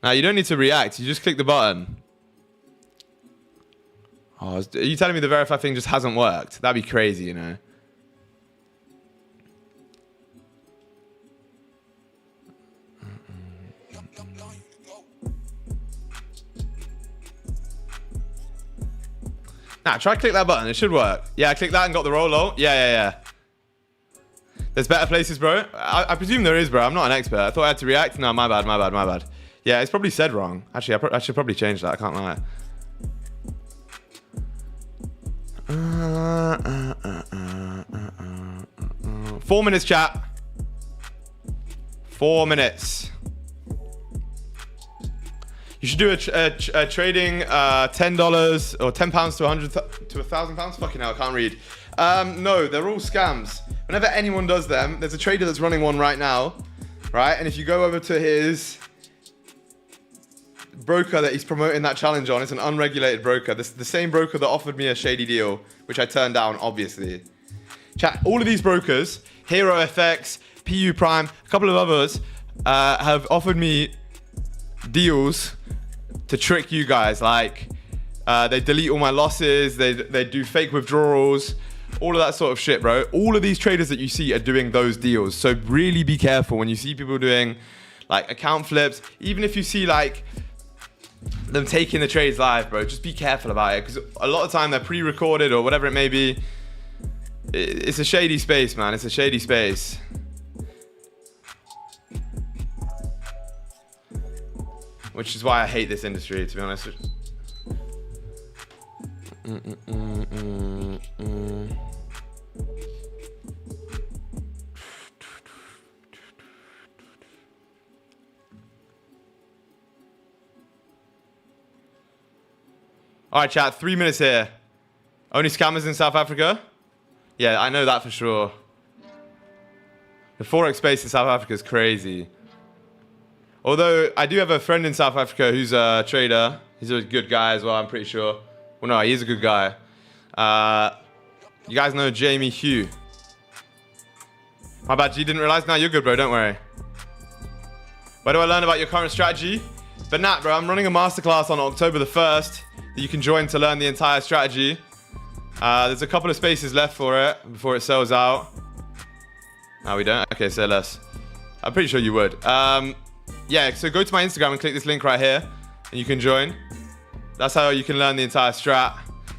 Now, you don't need to react, you just click the button. Oh, are you telling me the verify thing just hasn't worked? That'd be crazy, you know. Nah, try click that button. It should work. Yeah, I clicked that and got the roll. Oh, yeah. There's better places, bro. I presume there is, bro. I'm not an expert. I thought I had to react. No, my bad. Yeah, it's probably said wrong. Actually, I should probably change that. I can't lie. 4 minutes, chat. 4 minutes. You should do a trading $10 or £10 to 100 to £1,000. Fucking hell, I can't read. No, they're all scams. Whenever anyone does them, there's a trader that's running one right now, right? And if you go over to his broker that he's promoting that challenge on, it's an unregulated broker. This the same broker that offered me a shady deal, which I turned down, obviously. Chat, all of these brokers, Hero FX, PU Prime, a couple of others, have offered me deals to trick you guys. Like, they delete all my losses, they do fake withdrawals, all of that sort of shit, bro. All of these traders that you see are doing those deals. So really be careful when you see people doing like account flips. Even if you see like them taking the trades live, bro, just be careful about it, because a lot of time they're pre-recorded or whatever it may be. It's a shady space, man. It's a shady space. Which is why I hate this industry, to be honest. All right, chat. 3 minutes here. Only scammers in South Africa? Yeah, I know that for sure. The Forex space in South Africa is crazy. Although, I do have a friend in South Africa who's a trader. He's a good guy as well, I'm pretty sure. Well, no, he's a good guy. You guys know Jamie Hugh. My bad, you didn't realize? No, you're good, bro, don't worry. Where do I learn about your current strategy? But Nat, bro, I'm running a masterclass on October the 1st that you can join to learn the entire strategy. There's a couple of spaces left for it before it sells out. No, we don't? Okay, say less. I'm pretty sure you would. Yeah, so go to my Instagram and click this link right here, and you can join. That's how you can learn the entire strat.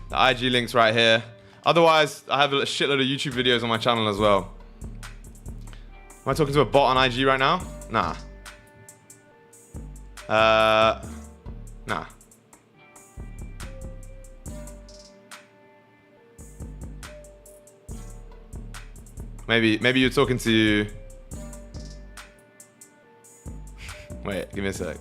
The IG link's right here. Otherwise, I have a shitload of YouTube videos on my channel as well. Am I talking to a bot on IG right now? Nah. Nah. Maybe you're talking to... Wait, give me a sec.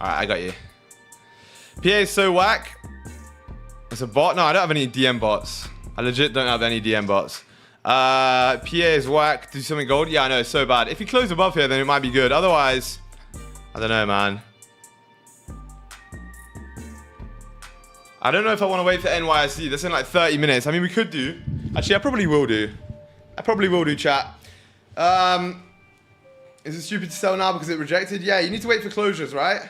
Alright, I got you. PA is so whack. It's a bot? No, I don't have any DM bots. I legit don't have any DM bots. PA is whack. Do something gold? Yeah, I know, it's so bad. If you close above here, then it might be good. Otherwise, I don't know, man. I don't know if I want to wait for NYSE. That's in like 30 minutes. I mean, we could do. Actually, I probably will do. Chat. Is it stupid to sell now because it rejected? Yeah, you need to wait for closures, right?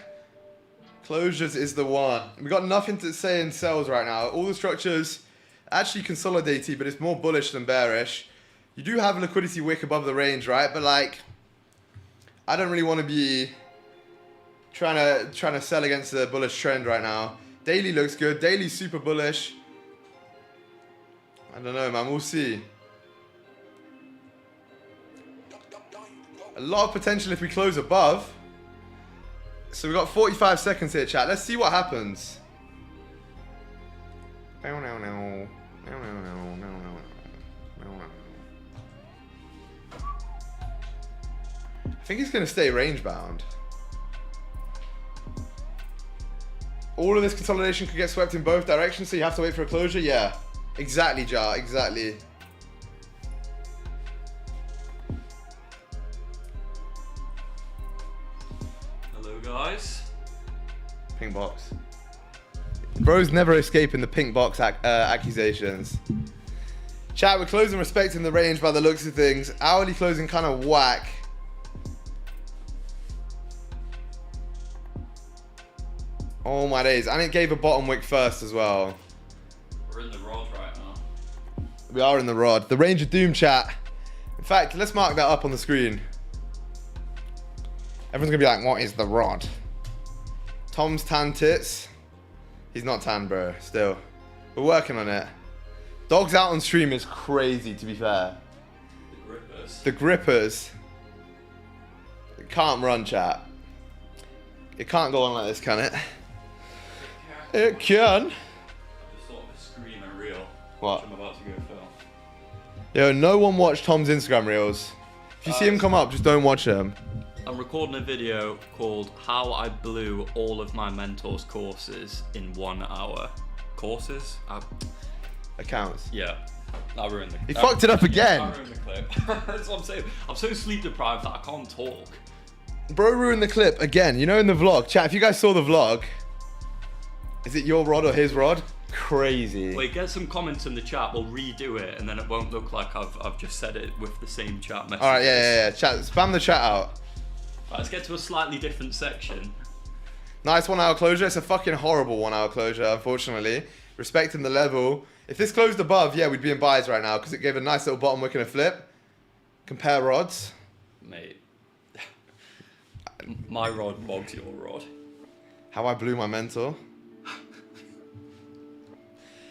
Closures is the one. We got nothing to say in sells right now. All the structures actually consolidated, but it's more bullish than bearish. You do have a liquidity wick above the range, right? But like, I don't really want to be trying to sell against the bullish trend right now. Daily looks good. Daily's super bullish. I don't know, man. We'll see. A lot of potential if we close above. So we've got 45 seconds here, chat. Let's see what happens. I think he's going to stay range bound. All of this consolidation could get swept in both directions, so you have to wait for a closure? Yeah. Exactly, Jar. Exactly. Guys. Pink box. Bro's never escaping the pink box accusations. Chat, we're closing respecting the range by the looks of things. Hourly closing kind of whack. Oh my days. And it gave a bottom wick first as well. We're in the rod right now. We are in the rod. The range of doom, chat. In fact, let's mark that up on the screen. Everyone's gonna be like, what is the rod? Tom's tan tits. He's not tan, bro, still. We're working on it. Dogs out on stream is crazy, to be fair. The grippers. The grippers. It can't run, chat. It can't go on like this, can it? It can. I just thought of a scream and reel. What? Which I'm about to go film. Yo, no one watched Tom's Instagram reels. If you see him come up, just don't watch him. I'm recording a video called How I Blew All of My Mentor's Courses in 1 hour. Courses? Accounts. Yeah. I ruined the clip. He fucked it up again. I ruined the clip. That's what I'm saying. I'm so sleep deprived that I can't talk. Bro ruined the clip again. You know in the vlog. Chat, if you guys saw the vlog, is it your rod or his rod? Crazy. Wait, get some comments in the chat. We'll redo it, and then it won't look like I've just said it with the same chat message. Alright, yeah. Chat, spam the chat out. Right, let's get to a slightly different section. Nice 1 hour closure. It's a fucking horrible 1 hour closure, unfortunately. Respecting the level. If this closed above, yeah, we'd be in buys right now because it gave a nice little bottom wick and a flip. Compare rods. Mate. My rod bogs your rod. How I blew my mentor.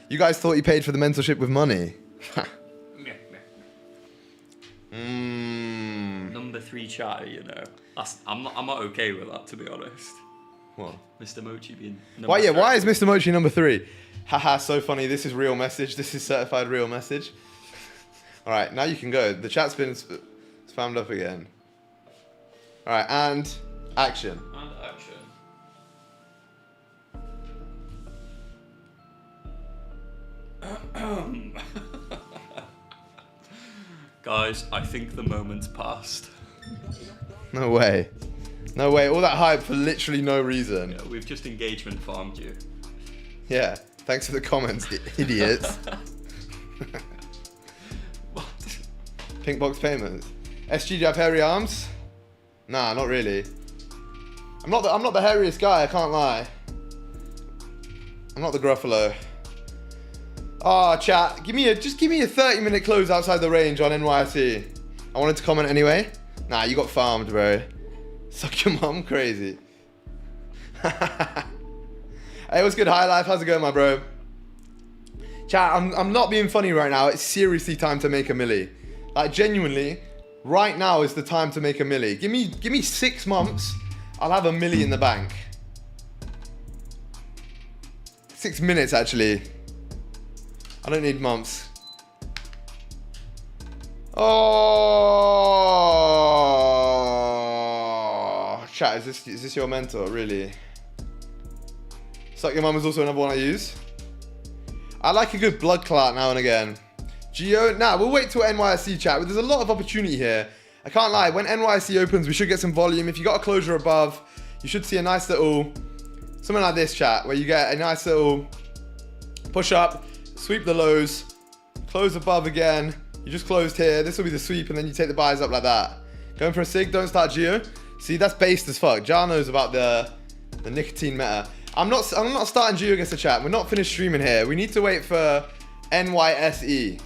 You guys thought you paid for the mentorship with money? 3 chatter, you know. I'm not okay with that, to be honest. What? Mr. Mochi being Why? Yeah. Why is Mr. Mochi number 3? Haha, so funny. This is real message. This is certified real message. All right, now you can go. The chat's been spammed up again. All right, and action. And action. Guys, I think the moment's passed. No way. No way. All that hype for literally no reason. Yeah, we've just engagement farmed you. Yeah. Thanks for the comments, idiots. What? Pink box payments. SG, do you have hairy arms? Nah, not really. I'm not the hairiest guy, I can't lie. I'm not the Gruffalo. Ah, chat, just give me a 30-minute close outside the range on NYC. I wanted to comment anyway. Nah, you got farmed, bro. Suck your mum, crazy. Hey, what's good, High Life? How's it going, my bro? Chat, I'm not being funny right now. It's seriously time to make a milli. Like, genuinely, right now is the time to make a milli. Give me 6 months, I'll have a milli in the bank. 6 minutes, actually. I don't need months. Oh, chat, is this your mentor, really? Suck your mum is also another one I use. I like a good blood clot now and again. Geo, nah, we'll wait till NYSC chat. But there's a lot of opportunity here. I can't lie, when NYSC opens, we should get some volume. If you got a closure above, you should see a nice little, something like this, chat, where you get a nice little push up, sweep the lows, close above again. You just closed here. This will be the sweep, and then you take the buys up like that. Going for a sig, don't start Geo. See, that's based as fuck. Jar knows about the nicotine meta. I'm not starting Geo against the chat. We're not finished streaming here. We need to wait for NYSE.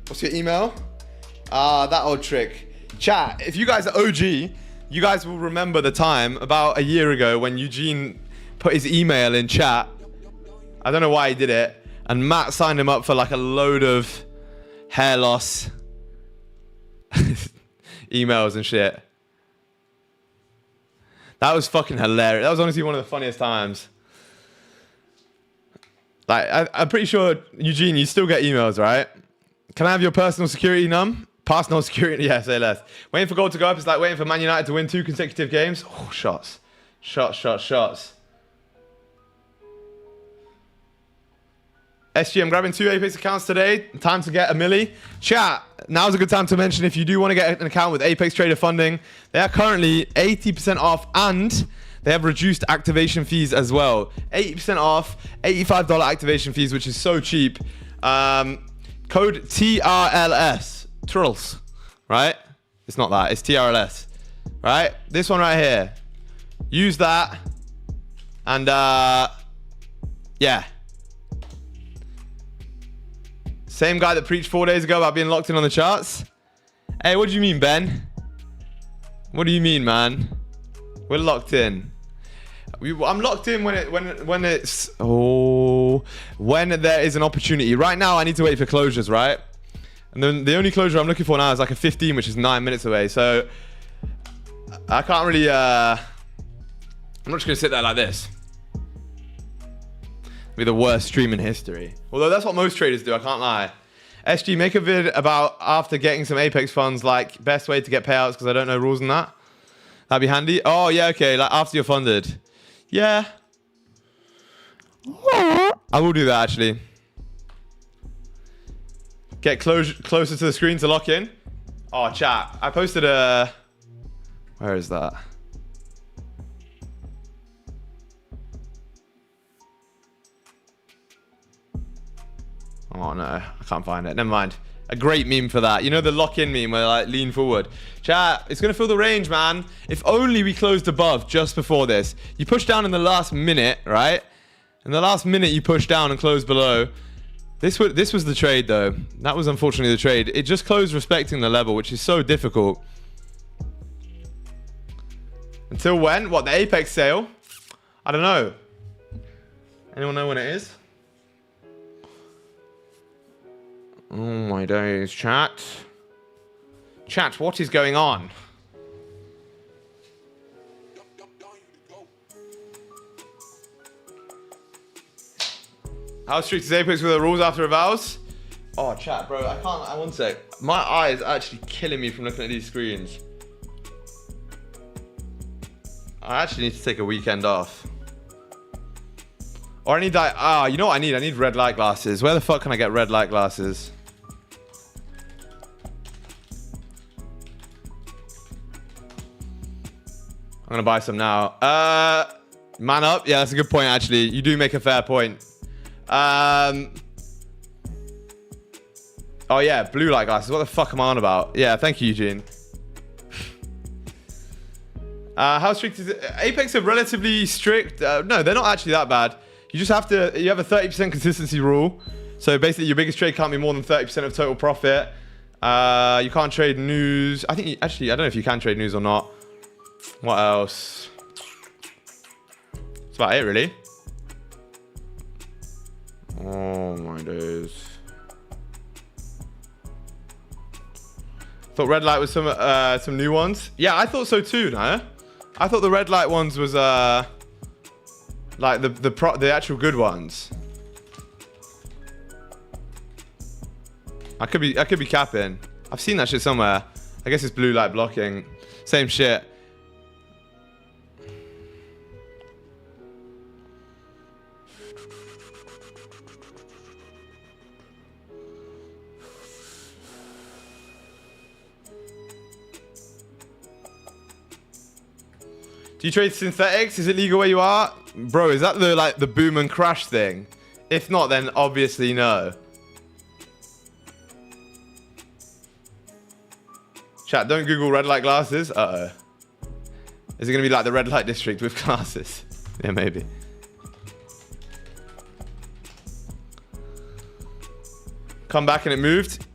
What's your email? That old trick. Chat, if you guys are OG, you guys will remember the time about a year ago when Eugene put his email in chat. I don't know why he did it. And Matt signed him up for like a load of hair loss emails and shit. That was fucking hilarious. That was honestly one of the funniest times. Like, I'm pretty sure, Eugene, you still get emails, right? Can I have your personal security num? Personal security, yeah, say less. Waiting for gold to go up is like waiting for Man United to win 2 consecutive games. Oh, shots. Shots. SG, I'm grabbing 2 Apex accounts today. Time to get a milli. Chat, now's a good time to mention if you do want to get an account with Apex Trader funding, they are currently 80% off and they have reduced activation fees as well. 80% off, $85 activation fees, which is so cheap. Code TRLS. Trills, right? It's not that, it's TRLS, right? This one right here. Use that. And, yeah. Same guy that preached 4 days ago about being locked in on the charts. Hey, what do you mean, Ben? What do you mean, man? We're locked in. I'm locked in when there is an opportunity. Right now, I need to wait for closures, right? And then the only closure I'm looking for now is like a 15, which is 9 minutes away. So I can't really. I'm not just gonna sit there like this. Be the worst stream in history. Although that's what most traders do, I can't lie. SG, make a vid about after getting some Apex funds, like best way to get payouts, because I don't know rules on that. That'd be handy. Oh, yeah, okay, like after you're funded. Yeah. I will do that, actually. Get closer to the screen to lock in. Oh, chat. I posted a... Where is that? Oh no, I can't find it. Never mind. A great meme for that. You know the lock-in meme where like lean forward. Chat, it's gonna fill the range, man. If only we closed above just before this. You push down in the last minute, right? In the last minute you push down and close below. This was the trade though. That was unfortunately the trade. It just closed respecting the level, which is so difficult. Until when? What, the Apex sale? I don't know. Anyone know when it is? Oh my days, chat. Chat, what is going on? How strict is Apex with the rules after avals? Oh, chat, bro, I can't. One sec. My eye is actually killing me from looking at these screens. I actually need to take a weekend off. Or I need that. You know what I need? I need red light glasses. Where the fuck can I get red light glasses? I'm gonna buy some now. Man up. Yeah, that's a good point, actually. You do make a fair point. Oh yeah, blue light glasses. What the fuck am I on about? Yeah, thank you, Eugene. How strict is it? Apex are relatively strict. No, they're not actually that bad. You just have to. You have a 30% consistency rule. So basically, your biggest trade can't be more than 30% of total profit. You can't trade news. I think actually, I don't know if you can trade news or not. What else? That's about it, really. Oh my days. Thought red light was some new ones. Yeah, I thought so too. No, I thought the red light ones was like the actual good ones. I could be capping. I've seen that shit somewhere. I guess it's blue light blocking. Same shit. Do you trade synthetics? Is it legal where you are? Bro, is that the boom and crash thing? If not, then obviously no. Chat, don't Google red light glasses. Uh-oh. Is it going to be like the red light district with glasses? Yeah, maybe. Come back and it moved?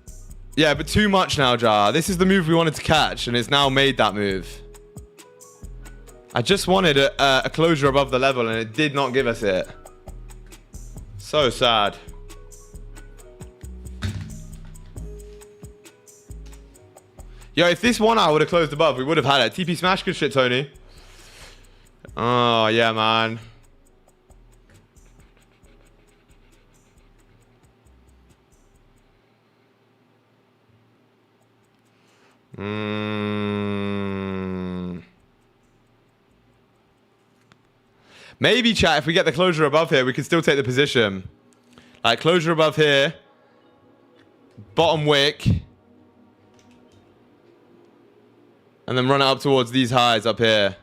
Yeah, but too much now, Jar. This is the move we wanted to catch, and it's now made that move. I just wanted a closure above the level, and it did not give us it. So sad. Yo, if this 1 hour would have closed above, we would have had it. TP smash, good shit, Tony. Oh, yeah, man. Maybe, chat, if we get the closure above here, we can still take the position. Like, closure above here. Bottom wick. And then run it up towards these highs up here.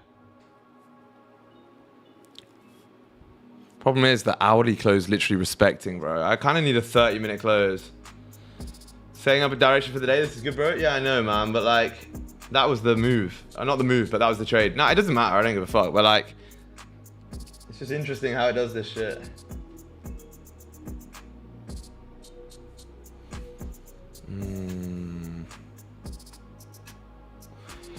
Problem is, the hourly close literally respecting, bro. I kind of need a 30-minute close. Setting up a direction for the day. This is good, bro. Yeah, I know, man. But, like, that was the move. Not the move, but that was the trade. No, it doesn't matter. I don't give a fuck. But, like... it's just interesting how it does this shit.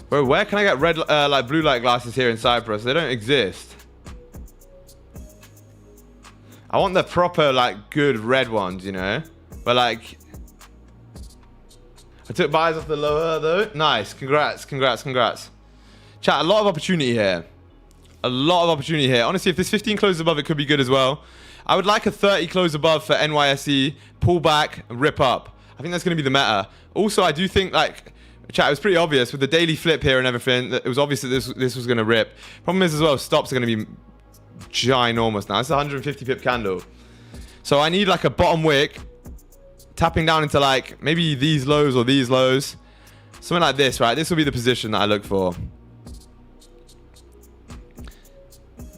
Bro, where can I get red, like blue light glasses here in Cyprus? They don't exist. I want the proper, like, good red ones, you know? But, like... I took buys off the lower, though. Nice. Congrats, congrats, congrats. Chat, a lot of opportunity here. A lot of opportunity here. Honestly, if this 15 closes above, it could be good as well. I would like a 30 close above for NYSE. Pull back, rip up. I think that's going to be the meta. Also, I do think, like... Chat, it was pretty obvious with the daily flip here and everything. It was obvious that this was going to rip. Problem is as well, stops are going to be ginormous now. It's a 150 pip candle. So I need like a bottom wick. Tapping down into like maybe these lows or these lows. Something like this, right? This will be the position that I look for.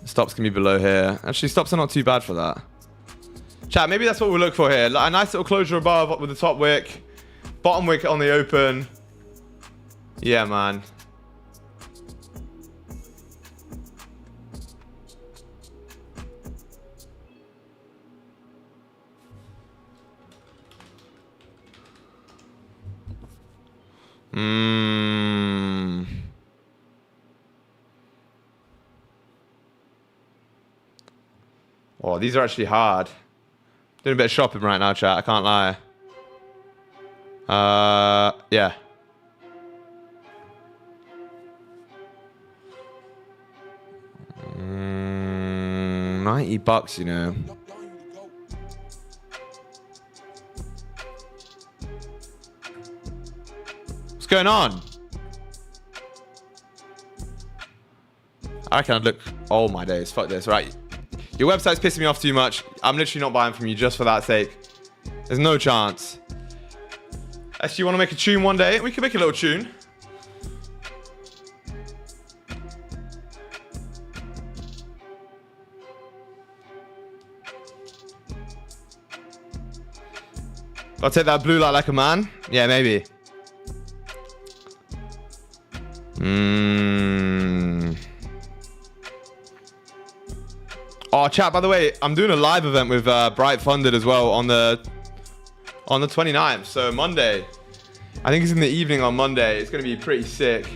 Stops can be below here. Actually, stops are not too bad for that. Chat, maybe that's what we'll look for here. Like a nice little closure above with the top wick. Bottom wick on the open. Yeah, man. Oh, these are actually hard. Doing a bit of shopping right now, chat. I can't lie. Yeah. $90, you know. What's going on? I reckon I'd look... Oh my days, fuck this, right? Your website's pissing me off too much. I'm literally not buying from you just for that sake. There's no chance. Actually, you want to make a tune one day? We can make a little tune. I'll take that blue light like a man. Yeah, maybe. Oh, chat, by the way, I'm doing a live event with Bright Funded as well on the 29th, so Monday. I think it's in the evening on Monday. It's going to be pretty sick.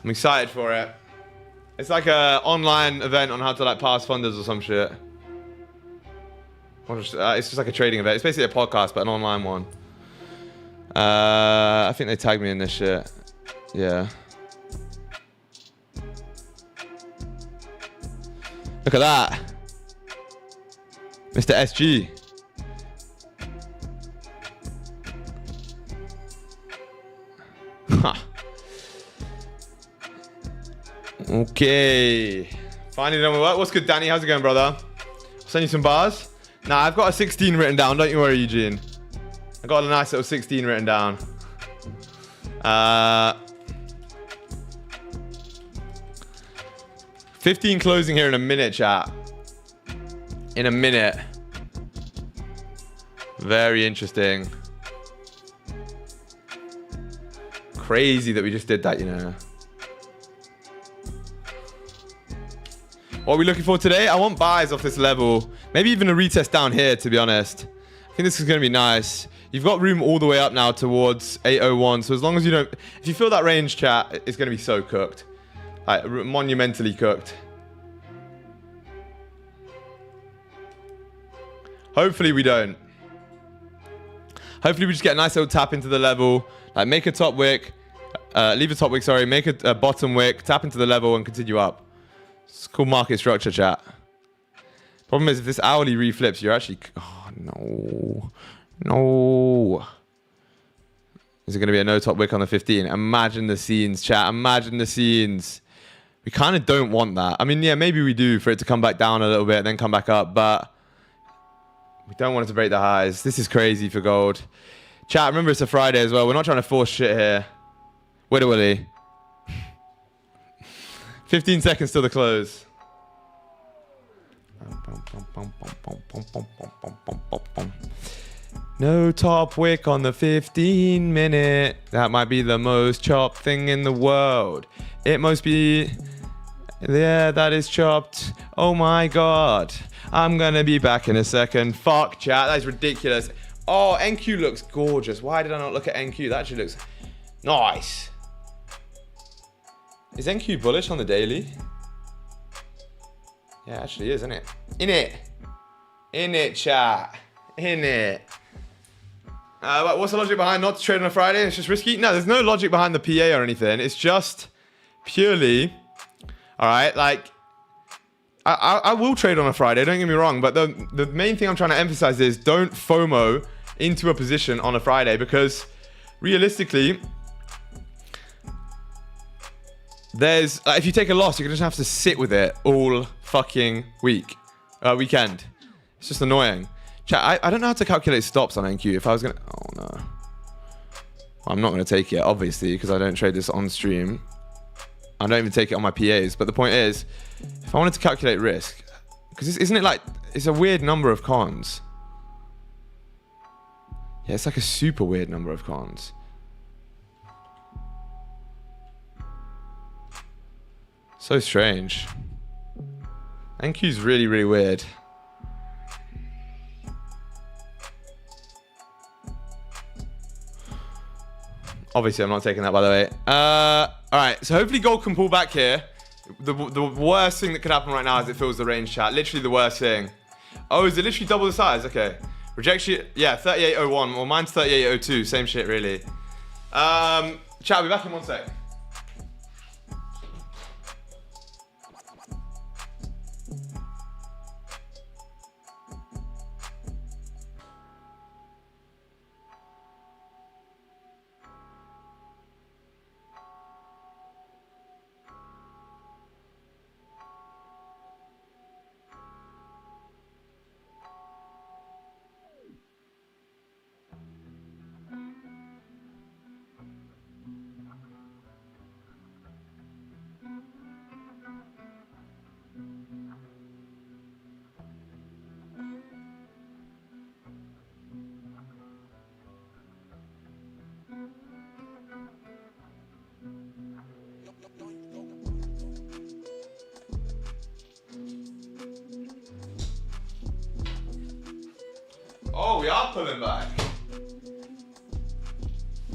I'm excited for it. It's like a online event on how to like pass funders or some shit. It's just like a trading event. It's basically a podcast, but an online one. I think they tagged me in this shit. Yeah. Look at that. Mr. SG. Huh. Okay. Finally done with work. What's good, Danny? How's it going, brother? I'll send you some bars. Nah, I've got a 16 written down. Don't you worry, Eugene. I got a nice little 16 written down. 15 closing here in a minute, chat. In a minute. Very interesting. Crazy that we just did that, you know. What are we looking for today? I want buys off this level. Maybe even a retest down here, to be honest. I think this is going to be nice. You've got room all the way up now towards 801. So as long as you don't... If you feel that range, chat, it's going to be so cooked. Like, monumentally cooked. Hopefully we don't. Hopefully we just get a nice little tap into the level. Like, make a top wick. Leave a top wick, sorry. Make a bottom wick. Tap into the level and continue up. It's called market structure, chat. Problem is, if this hourly reflips, you're actually... Oh, no. No. Is it going to be a no top wick on the 15? Imagine the scenes, chat. Imagine the scenes. We kind of don't want that. I mean, yeah, maybe we do for it to come back down a little bit and then come back up, but we don't want it to break the highs. This is crazy for gold. Chat, remember it's a Friday as well. We're not trying to force shit here. Widow Willy. 15 seconds till the close. No top wick on the 15 minute. That might be the most chopped thing in the world. It must be... Yeah, that is chopped. Oh my god. I'm gonna be back in a second. Fuck, chat. That is ridiculous. Oh, NQ looks gorgeous. Why did I not look at NQ? That actually looks nice. Is NQ bullish on the daily? Yeah, it actually is, isn't it? In it. In it, chat. In it. What's the logic behind not to trade on a Friday? It's just risky? No, there's no logic behind the PA or anything. It's just purely... Alright, like... I will trade on a Friday, don't get me wrong, but the main thing I'm trying to emphasize is don't FOMO into a position on a Friday, because realistically, there's if you take a loss, you're gonna just have to sit with it all fucking weekend. It's just annoying. Chat, I don't know how to calculate stops on NQ. If I was gonna, oh no, well, I'm not gonna take it obviously because I don't trade this on stream. I don't even take it on my PAs. But the point is, if I wanted to calculate risk, because isn't it like, it's a weird number of cons. Yeah, it's like a super weird number of cons. So strange. NQ's really, really weird. Obviously, I'm not taking that, by the way. All right, so hopefully gold can pull back here. The worst thing that could happen right now is it fills the range, chat. Literally the worst thing. Oh, is it literally double the size? Okay. Rejection, yeah, 3801. Well, mine's 3802. Same shit, really. Chat, I'll be back in 1 sec. Oh, we are pulling back.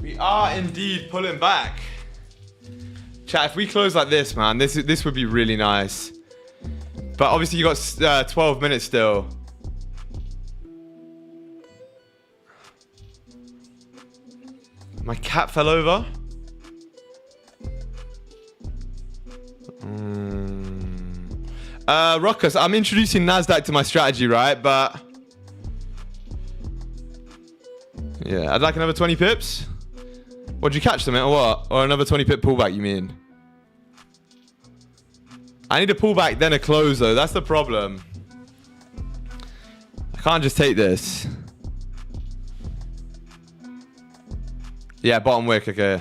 We are indeed pulling back. Chat, if we close like this, man, this would be really nice. But obviously you got 12 minutes still. My cat fell over. Ruckus, I'm introducing NASDAQ to my strategy, right? But yeah, I'd like another 20 pips. What, did you catch them or what? Or another 20 pip pullback, you mean? I need a pullback, then a close though. That's the problem. I can't just take this. Yeah, bottom wick, okay.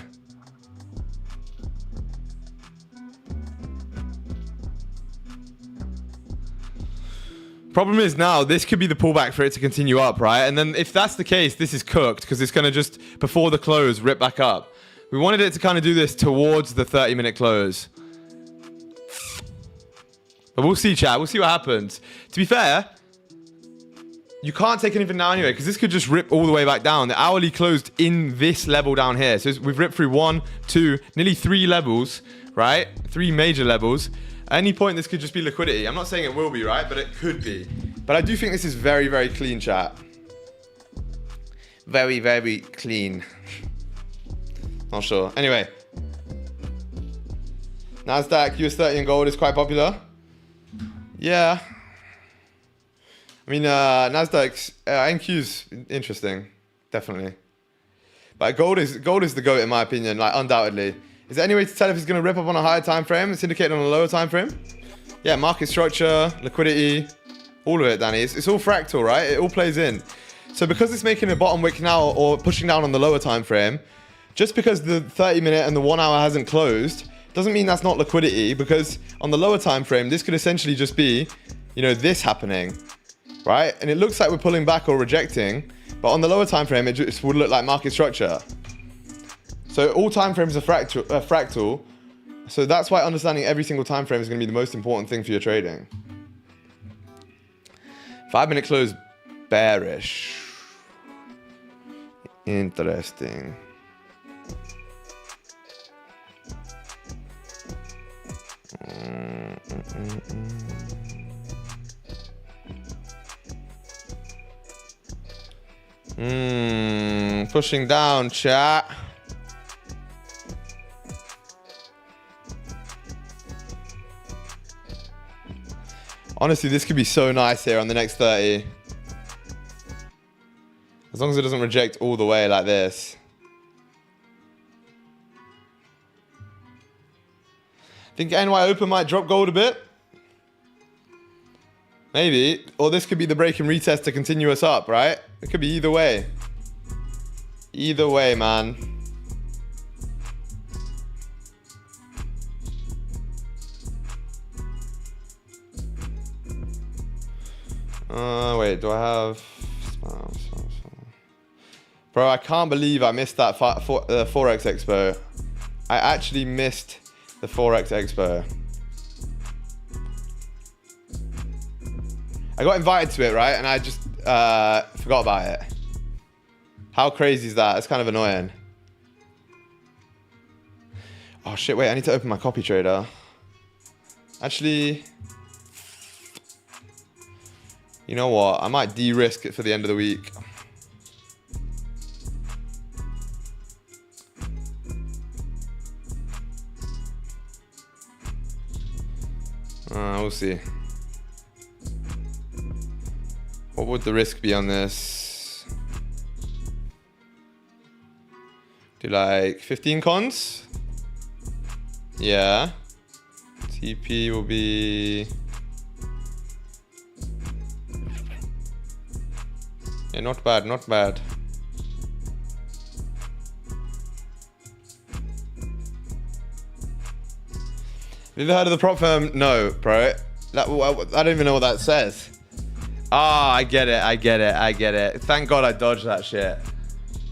Problem is now, this could be the pullback for it to continue up, right? And then if that's the case, this is cooked because it's going to just, before the close, rip back up. We wanted it to kind of do this towards the 30-minute close. But we'll see, chat. We'll see what happens. To be fair, you can't take anything now anyway because this could just rip all the way back down. The hourly closed in this level down here. So we've ripped through 1, 2, nearly 3 levels, right? 3 major levels. At any point, this could just be liquidity. I'm not saying it will be, right? But it could be. But I do think this is very, very clean, chat. Very, very clean. Not sure. Anyway. NASDAQ, US30 and gold is quite popular. Yeah. I mean, NASDAQ's, NQ's interesting. Definitely. But gold is the GOAT in my opinion, like undoubtedly. Is there any way to tell if it's going to rip up on a higher time frame? It's indicated on a lower time frame. Yeah, market structure, liquidity, all of it, Danny. It's all fractal, right? It all plays in. So because it's making a bottom wick now or pushing down on the lower time frame, just because the 30-minute and the 1 hour hasn't closed, doesn't mean that's not liquidity, because on the lower time frame, this could essentially just be, you know, this happening, right? And it looks like we're pulling back or rejecting, but on the lower time frame, it just would look like market structure. So all time frames are fractal. So that's why understanding every single time frame is going to be the most important thing for your trading. 5-minute close bearish. Interesting. Pushing down, chat. Honestly, this could be so nice here on the next 30. As long as it doesn't reject all the way like this. Think NY Open might drop gold a bit. Maybe. Or this could be the break and retest to continue us up, right? It could be either way. Either way, man. Wait, do I have... Bro, I can't believe I missed that Forex Expo. I actually missed the Forex Expo. I got invited to it, right? And I just forgot about it. How crazy is that? It's kind of annoying. Oh shit, wait, I need to open my copy trader. Actually... You know what? I might de-risk it for the end of the week. We'll see. What would the risk be on this? Do like 15 cons? Yeah. TP will be... Yeah, not bad, not bad. Have you ever heard of the prop firm? No, bro. I don't even know what that says. Ah, I get it, I get it, I get it. Thank God I dodged that shit.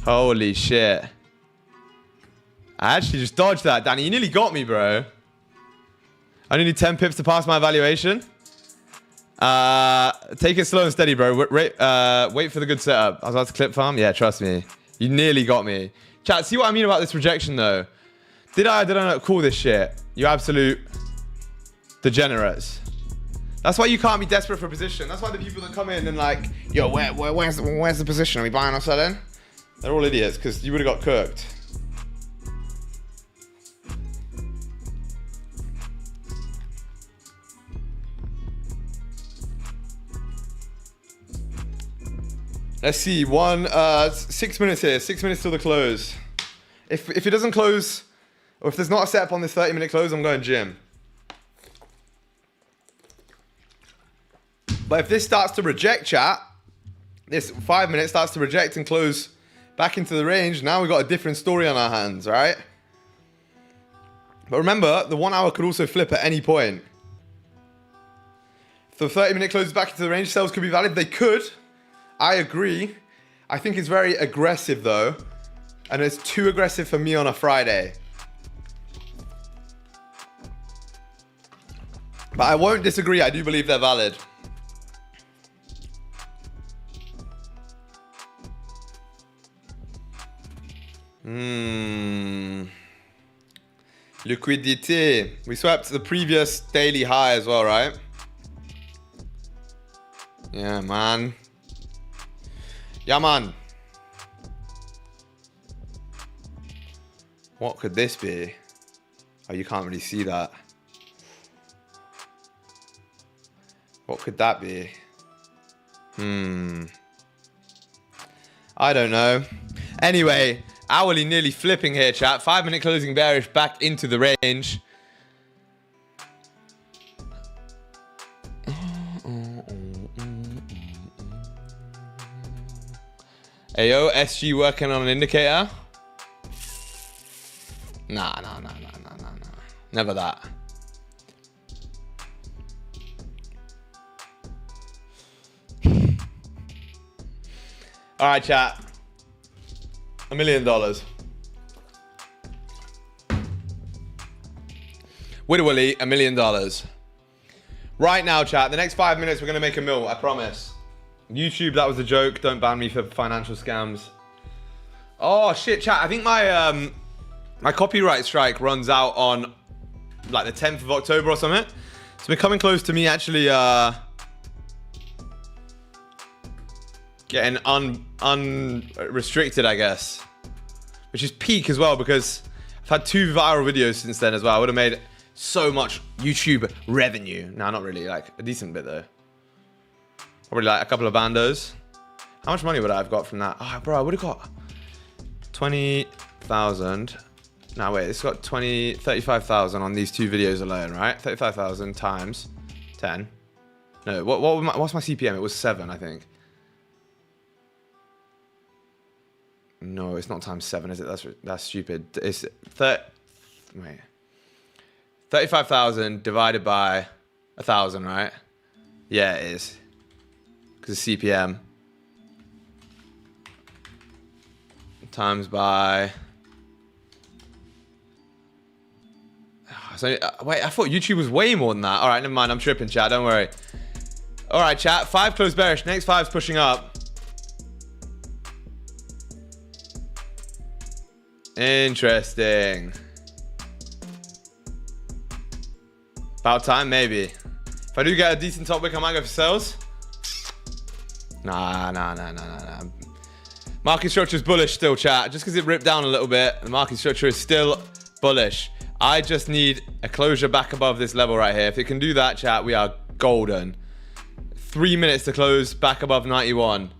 Holy shit. I actually just dodged that, Danny. You nearly got me, bro. I only need 10 pips to pass my evaluation. Take it slow and steady, bro. Wait for the good setup. I was about to clip farm. Yeah, trust me. You nearly got me. Chat, see what I mean about this rejection, though? Did I not call this shit? You absolute degenerates. That's why you can't be desperate for a position. That's why the people that come in and like, yo, where's the position? Are we buying or selling? They're all idiots because you would have got cooked. Let's see, 6 minutes here, 6 minutes till the close. If it doesn't close, or if there's not a setup on this 30-minute close, I'm going gym. But if this starts to reject, chat, this 5 minutes starts to reject and close back into the range, now we've got a different story on our hands, right? But remember, the 1 hour could also flip at any point. If the 30-minute closes back into the range, sells could be valid. They could. I agree. I think it's very aggressive though. And it's too aggressive for me on a Friday. But I won't disagree. I do believe they're valid. Liquidity. We swept the previous daily high as well, right? Yeah, man. Yeah, man. What could this be? Oh, you can't really see that. What could that be? I don't know. Anyway, hourly nearly flipping here, chat. 5 minute closing bearish back into the range. Ayo, SG working on an indicator? Nah. Never that. All right, chat. $1 million. Widder Willie, $1 million. Right now, chat. The next 5 minutes, we're going to make a mil. I promise. YouTube, that was a joke. Don't ban me for financial scams. Oh, shit, chat. I think my my copyright strike runs out on like the 10th of October or something. So we're coming close to me actually getting unrestricted, I guess. Which is peak as well because I've had 2 viral videos since then as well. I would have made so much YouTube revenue. Nah, not really. Like a decent bit though. Probably like a couple of bandos. How much money would I have got from that? Oh, bro, I would have got 20,000. Now wait, it's got 35,000 on these 2 videos alone, right? 35,000 times 10. No, what's my CPM? It was 7, I think. No, it's not times 7, is it? That's stupid. It's 35,000 divided by 1,000, right? Yeah, it is. Because it's CPM times by. So, wait, I thought YouTube was way more than that. All right, never mind. I'm tripping, chat. Don't worry. All right, chat. 5 closed bearish. Next 5's pushing up. Interesting. About time, maybe. If I do get a decent top wick, I might go for sales. Nah. Market structure is bullish still, chat. Just because it ripped down a little bit, the market structure is still bullish. I just need a closure back above this level right here. If it can do that, chat, we are golden. 3 minutes to close back above 91.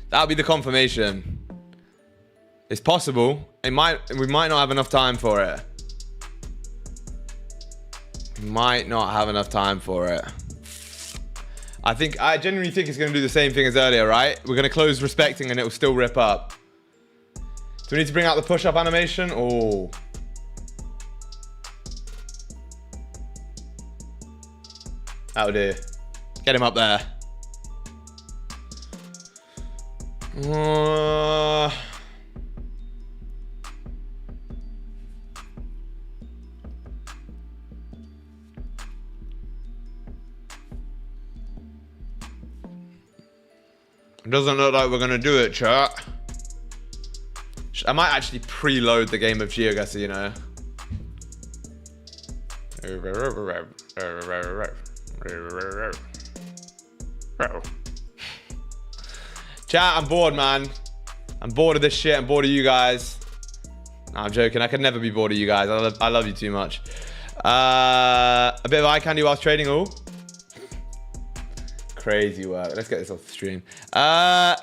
That'll be the confirmation. It's possible. We might not have enough time for it. Might not have enough time for it. I genuinely think it's going to do the same thing as earlier, right? We're going to close respecting and it will still rip up. Do we need to bring out the push-up animation? Oh. That'll do. Get him up there. It doesn't look like we're gonna do it, chat. I might actually preload the game of GeoGuessr, you know. Chat, I'm bored, man. I'm bored of this shit. I'm bored of you guys. No, I'm joking. I could never be bored of you guys. I love you too much. A bit of eye candy whilst trading. All crazy work. Let's get this off the stream. A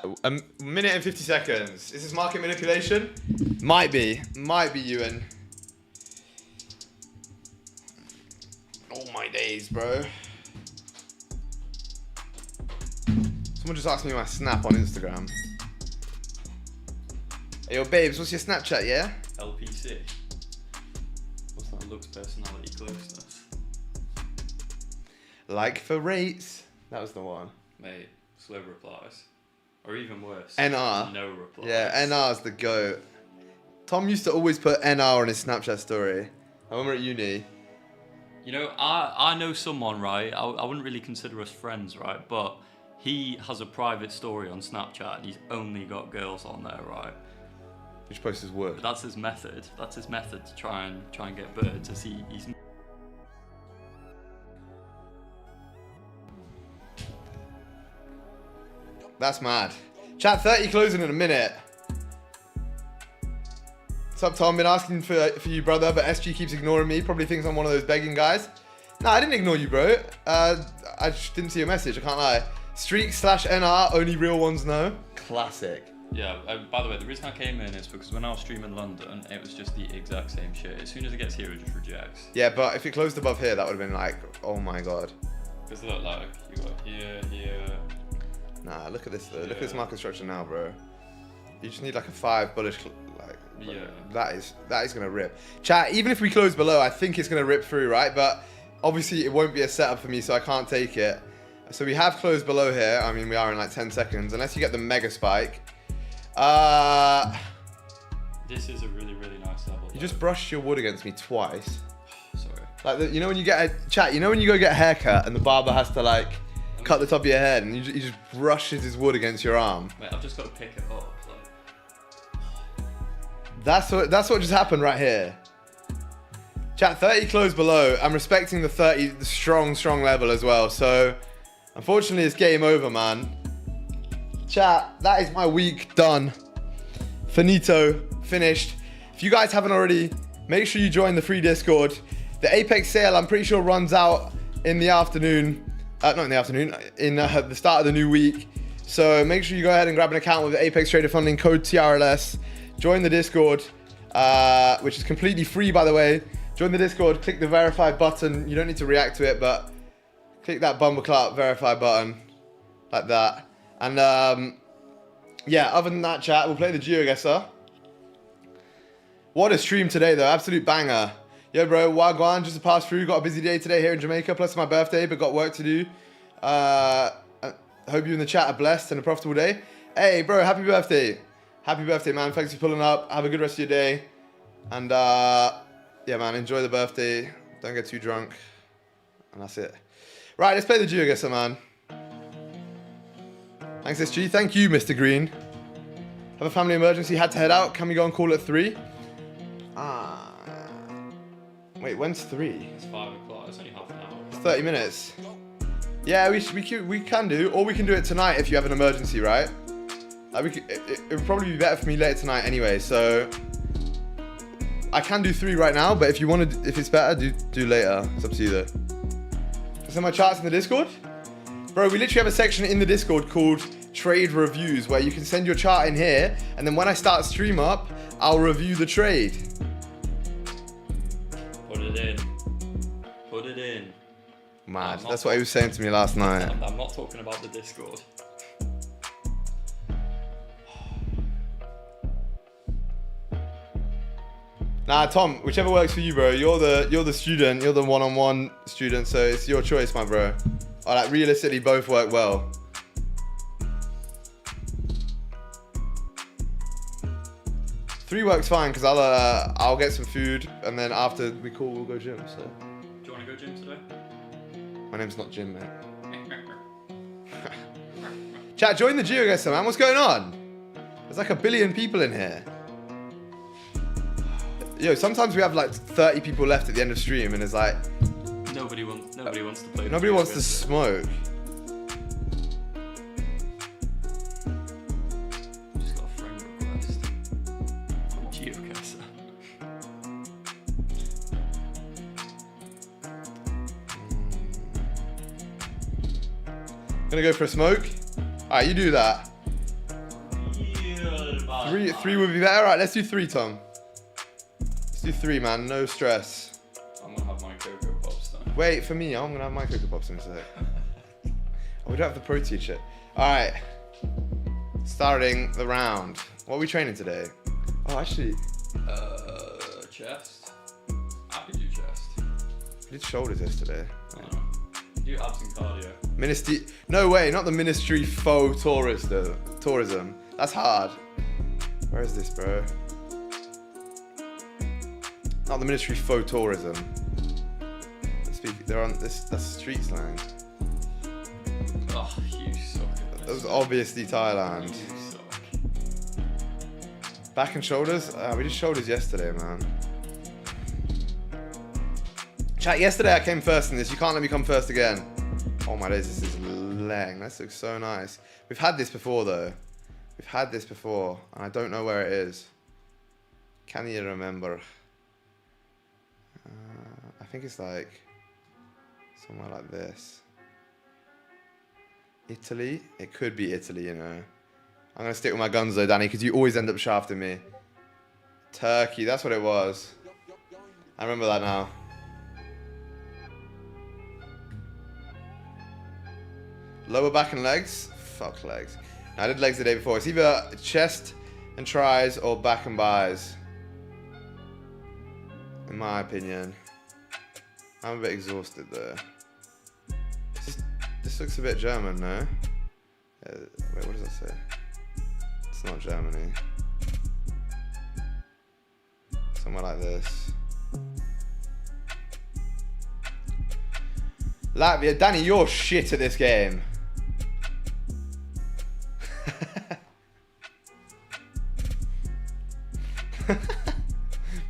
minute and 50 seconds. Is this market manipulation? Might be, Ewan. Oh my days, bro. Someone just asked me my snap on Instagram. Hey, yo, babes, what's your Snapchat, yeah? LPC. What's that? Looks, personality, closeness. Like for rates. That was the one. Mate, slow replies. Or even worse. NR. No replies. Yeah, NR's the GOAT. Tom used to always put NR on his Snapchat story. I remember at uni. You know, I know someone, right? I wouldn't really consider us friends, right? But he has a private story on Snapchat and he's only got girls on there, right? Which post is work. But that's his method. That's his method to try and get birds. As he's. That's mad. Chat 30 closing in a minute. What's up, Tom? Been asking for you, brother, but SG keeps ignoring me. Probably thinks I'm one of those begging guys. No, I didn't ignore you, bro. I just didn't see your message. I can't lie. Streak/NR, only real ones know. Classic. Yeah, by the way, the reason I came in is because when I was streaming London, it was just the exact same shit. As soon as it gets here, it just rejects. Yeah, but if it closed above here, that would have been like, oh my god. Because look, like, you got here. Nah, look at this though. Yeah. Look at this market structure now, bro. You just need like a 5 bullish, like, Yeah. that is gonna rip. Chat, even if we close below, I think it's gonna rip through, right? But obviously it won't be a setup for me, so I can't take it. So we have closed below here. I mean, we are in like 10 seconds, unless you get the mega spike. This is a really, really nice level. You just brushed your wood against me twice. Sorry. Like, you know when you get a chat, you know when you go get a haircut and the barber has to like cut the top of your head and he just brushes his wood against your arm. Mate, I've just got to pick it up. Like. That's what just happened right here. Chat, 30 closed below. I'm respecting the 30, the strong level as well. So, unfortunately, it's game over, man. Chat, that is my week done. Finito, finished. If you guys haven't already, make sure you join the free Discord. The Apex sale, I'm pretty sure, runs out in the afternoon. Not in the afternoon, in the start of the new week. So make sure you go ahead and grab an account with the Apex Trader Funding code TRLS. Join the Discord, which is completely free, by the way. Join the Discord, click the verify button. You don't need to react to it, but click that bumbleclap verify button, like that. And yeah, other than that, chat, we'll play the GeoGuessr. What a stream today, though. Absolute banger. Yo, bro, Wagwan, just to pass through. Got a busy day today here in Jamaica, plus my birthday, but got work to do. Hope you in the chat are blessed and a profitable day. Hey, bro, happy birthday. Happy birthday, man. Thanks for pulling up. Have a good rest of your day. And, yeah, man, enjoy the birthday. Don't get too drunk. And that's it. Right, let's play the GeoGuessr, man. Thanks, SG. Thank you, Mr. Green. Have a family emergency. Had to head out. Can we go on call at 3? Wait, when's 3? It's 5 o'clock. It's only half an hour. It's 30 minutes. Yeah, we can do. Or we can do it tonight if you have an emergency, right? Like it would probably be better for me later tonight anyway. So I can do 3 right now, but if you want to, if it's better, do later. It's up to you though. Send my charts in the Discord. Bro, we literally have a section in the Discord called Trade Reviews where you can send your chart in here, and then when I start stream up, I'll review the trade. Put it in. Put it in. Mad. That's what he was saying to me last night. I'm not talking about the Discord. Nah, Tom, whichever works for you, bro. You're the student. You're the one-on-one student, so it's your choice, my bro. Or like realistically, both work well. Three works fine because I'll get some food and then after we call, we'll go gym. So. Do you want to go gym today? My name's not Jim, mate. Chat, join the GeoGuessr, man. What's going on? There's like 1 billion people in here. Yo, sometimes we have like 30 people left at the end of stream, and it's like nobody wants to play. Nobody wants to smoke. Just got a friend request from GeoGuessr. Gonna go for a smoke. All right, you do that. Yeah, Three would be better. All right, let's do 3, Tom. Let's do 3, man. No stress. I'm gonna have my Cocoa Pops then. Wait for me. I'm gonna have my Cocoa Pops in a sec. Oh, we don't have the protein shit. All right. Starting the round. What are we training today? Oh, actually, Chest. I could do chest. we did shoulders yesterday. Do abs and cardio. Ministry. No way. Not the Ministry faux tourism. That's hard. Where is this, bro? Not the Ministry faux tourism. They're on this. That's street slang. Oh, you suck. That was obviously Thailand. You suck. Back and shoulders? We did shoulders yesterday, man. Chat, yesterday I came first in this. You can't let me come first again. Oh my days, this is lang. This looks so nice. We've had this before, though. We've had this before, and I don't know where it is. Can you remember? I think it's like somewhere like this. Italy? It could be Italy, you know. I'm going to stick with my guns, though, Danny, because you always end up shafting me. Turkey, that's what it was. I remember that now. Lower back and legs? Fuck legs. No, I did legs the day before. It's either chest and tries or back and buys. In my opinion. I'm a bit exhausted though. This looks a bit German, no? Yeah, wait, what does that say? It's not Germany. Somewhere like this. Latvia. Danny, you're shit at this game.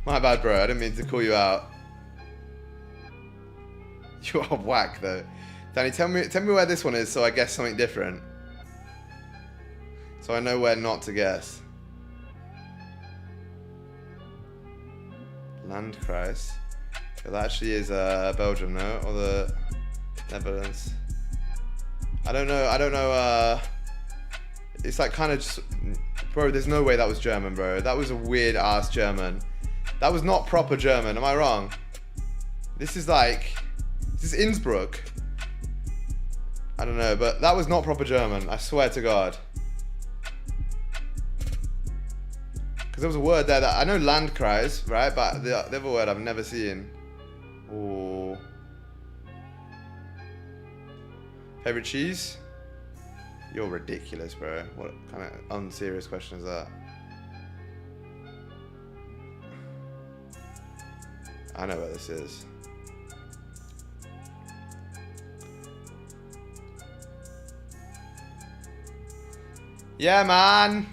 My bad, bro. I didn't mean to call you out. You are whack, though. Danny, tell me where this one is so I guess something different. So I know where not to guess. Landkreis. That actually is Belgium, no? Or the Netherlands. I don't know, it's like kind of just... Bro, there's no way that was German, bro. That was a weird ass German. That was not proper German, am I wrong? This is like... This is Innsbruck. I don't know, but that was not proper German. I swear to God. Because there was a word there that... I know Landkreis, right? But the other word I've never seen. Ooh. Favorite cheese? You're ridiculous, bro. What kind of unserious question is that? I know where this is. Yeah, man.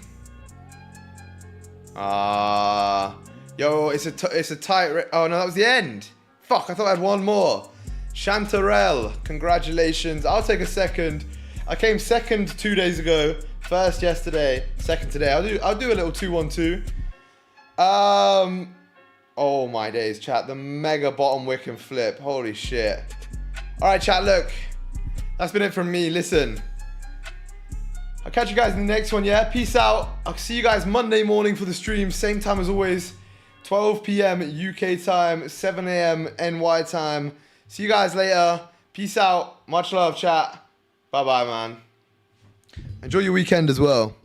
Yo, it's a tight. Oh no, that was the end. Fuck, I thought I had one more. Chanterelle, congratulations. I'll take a second. I came second 2 days ago. First yesterday. Second today. I'll do a little 2-1-2. Oh my days, chat. The mega bottom wick and flip. Holy shit. All right, chat. Look, that's been it from me. Listen. I'll catch you guys in the next one, yeah? Peace out. I'll see you guys Monday morning for the stream. Same time as always. 12 p.m. UK time. 7 a.m. NY time. See you guys later. Peace out. Much love, chat. Bye-bye, man. Enjoy your weekend as well.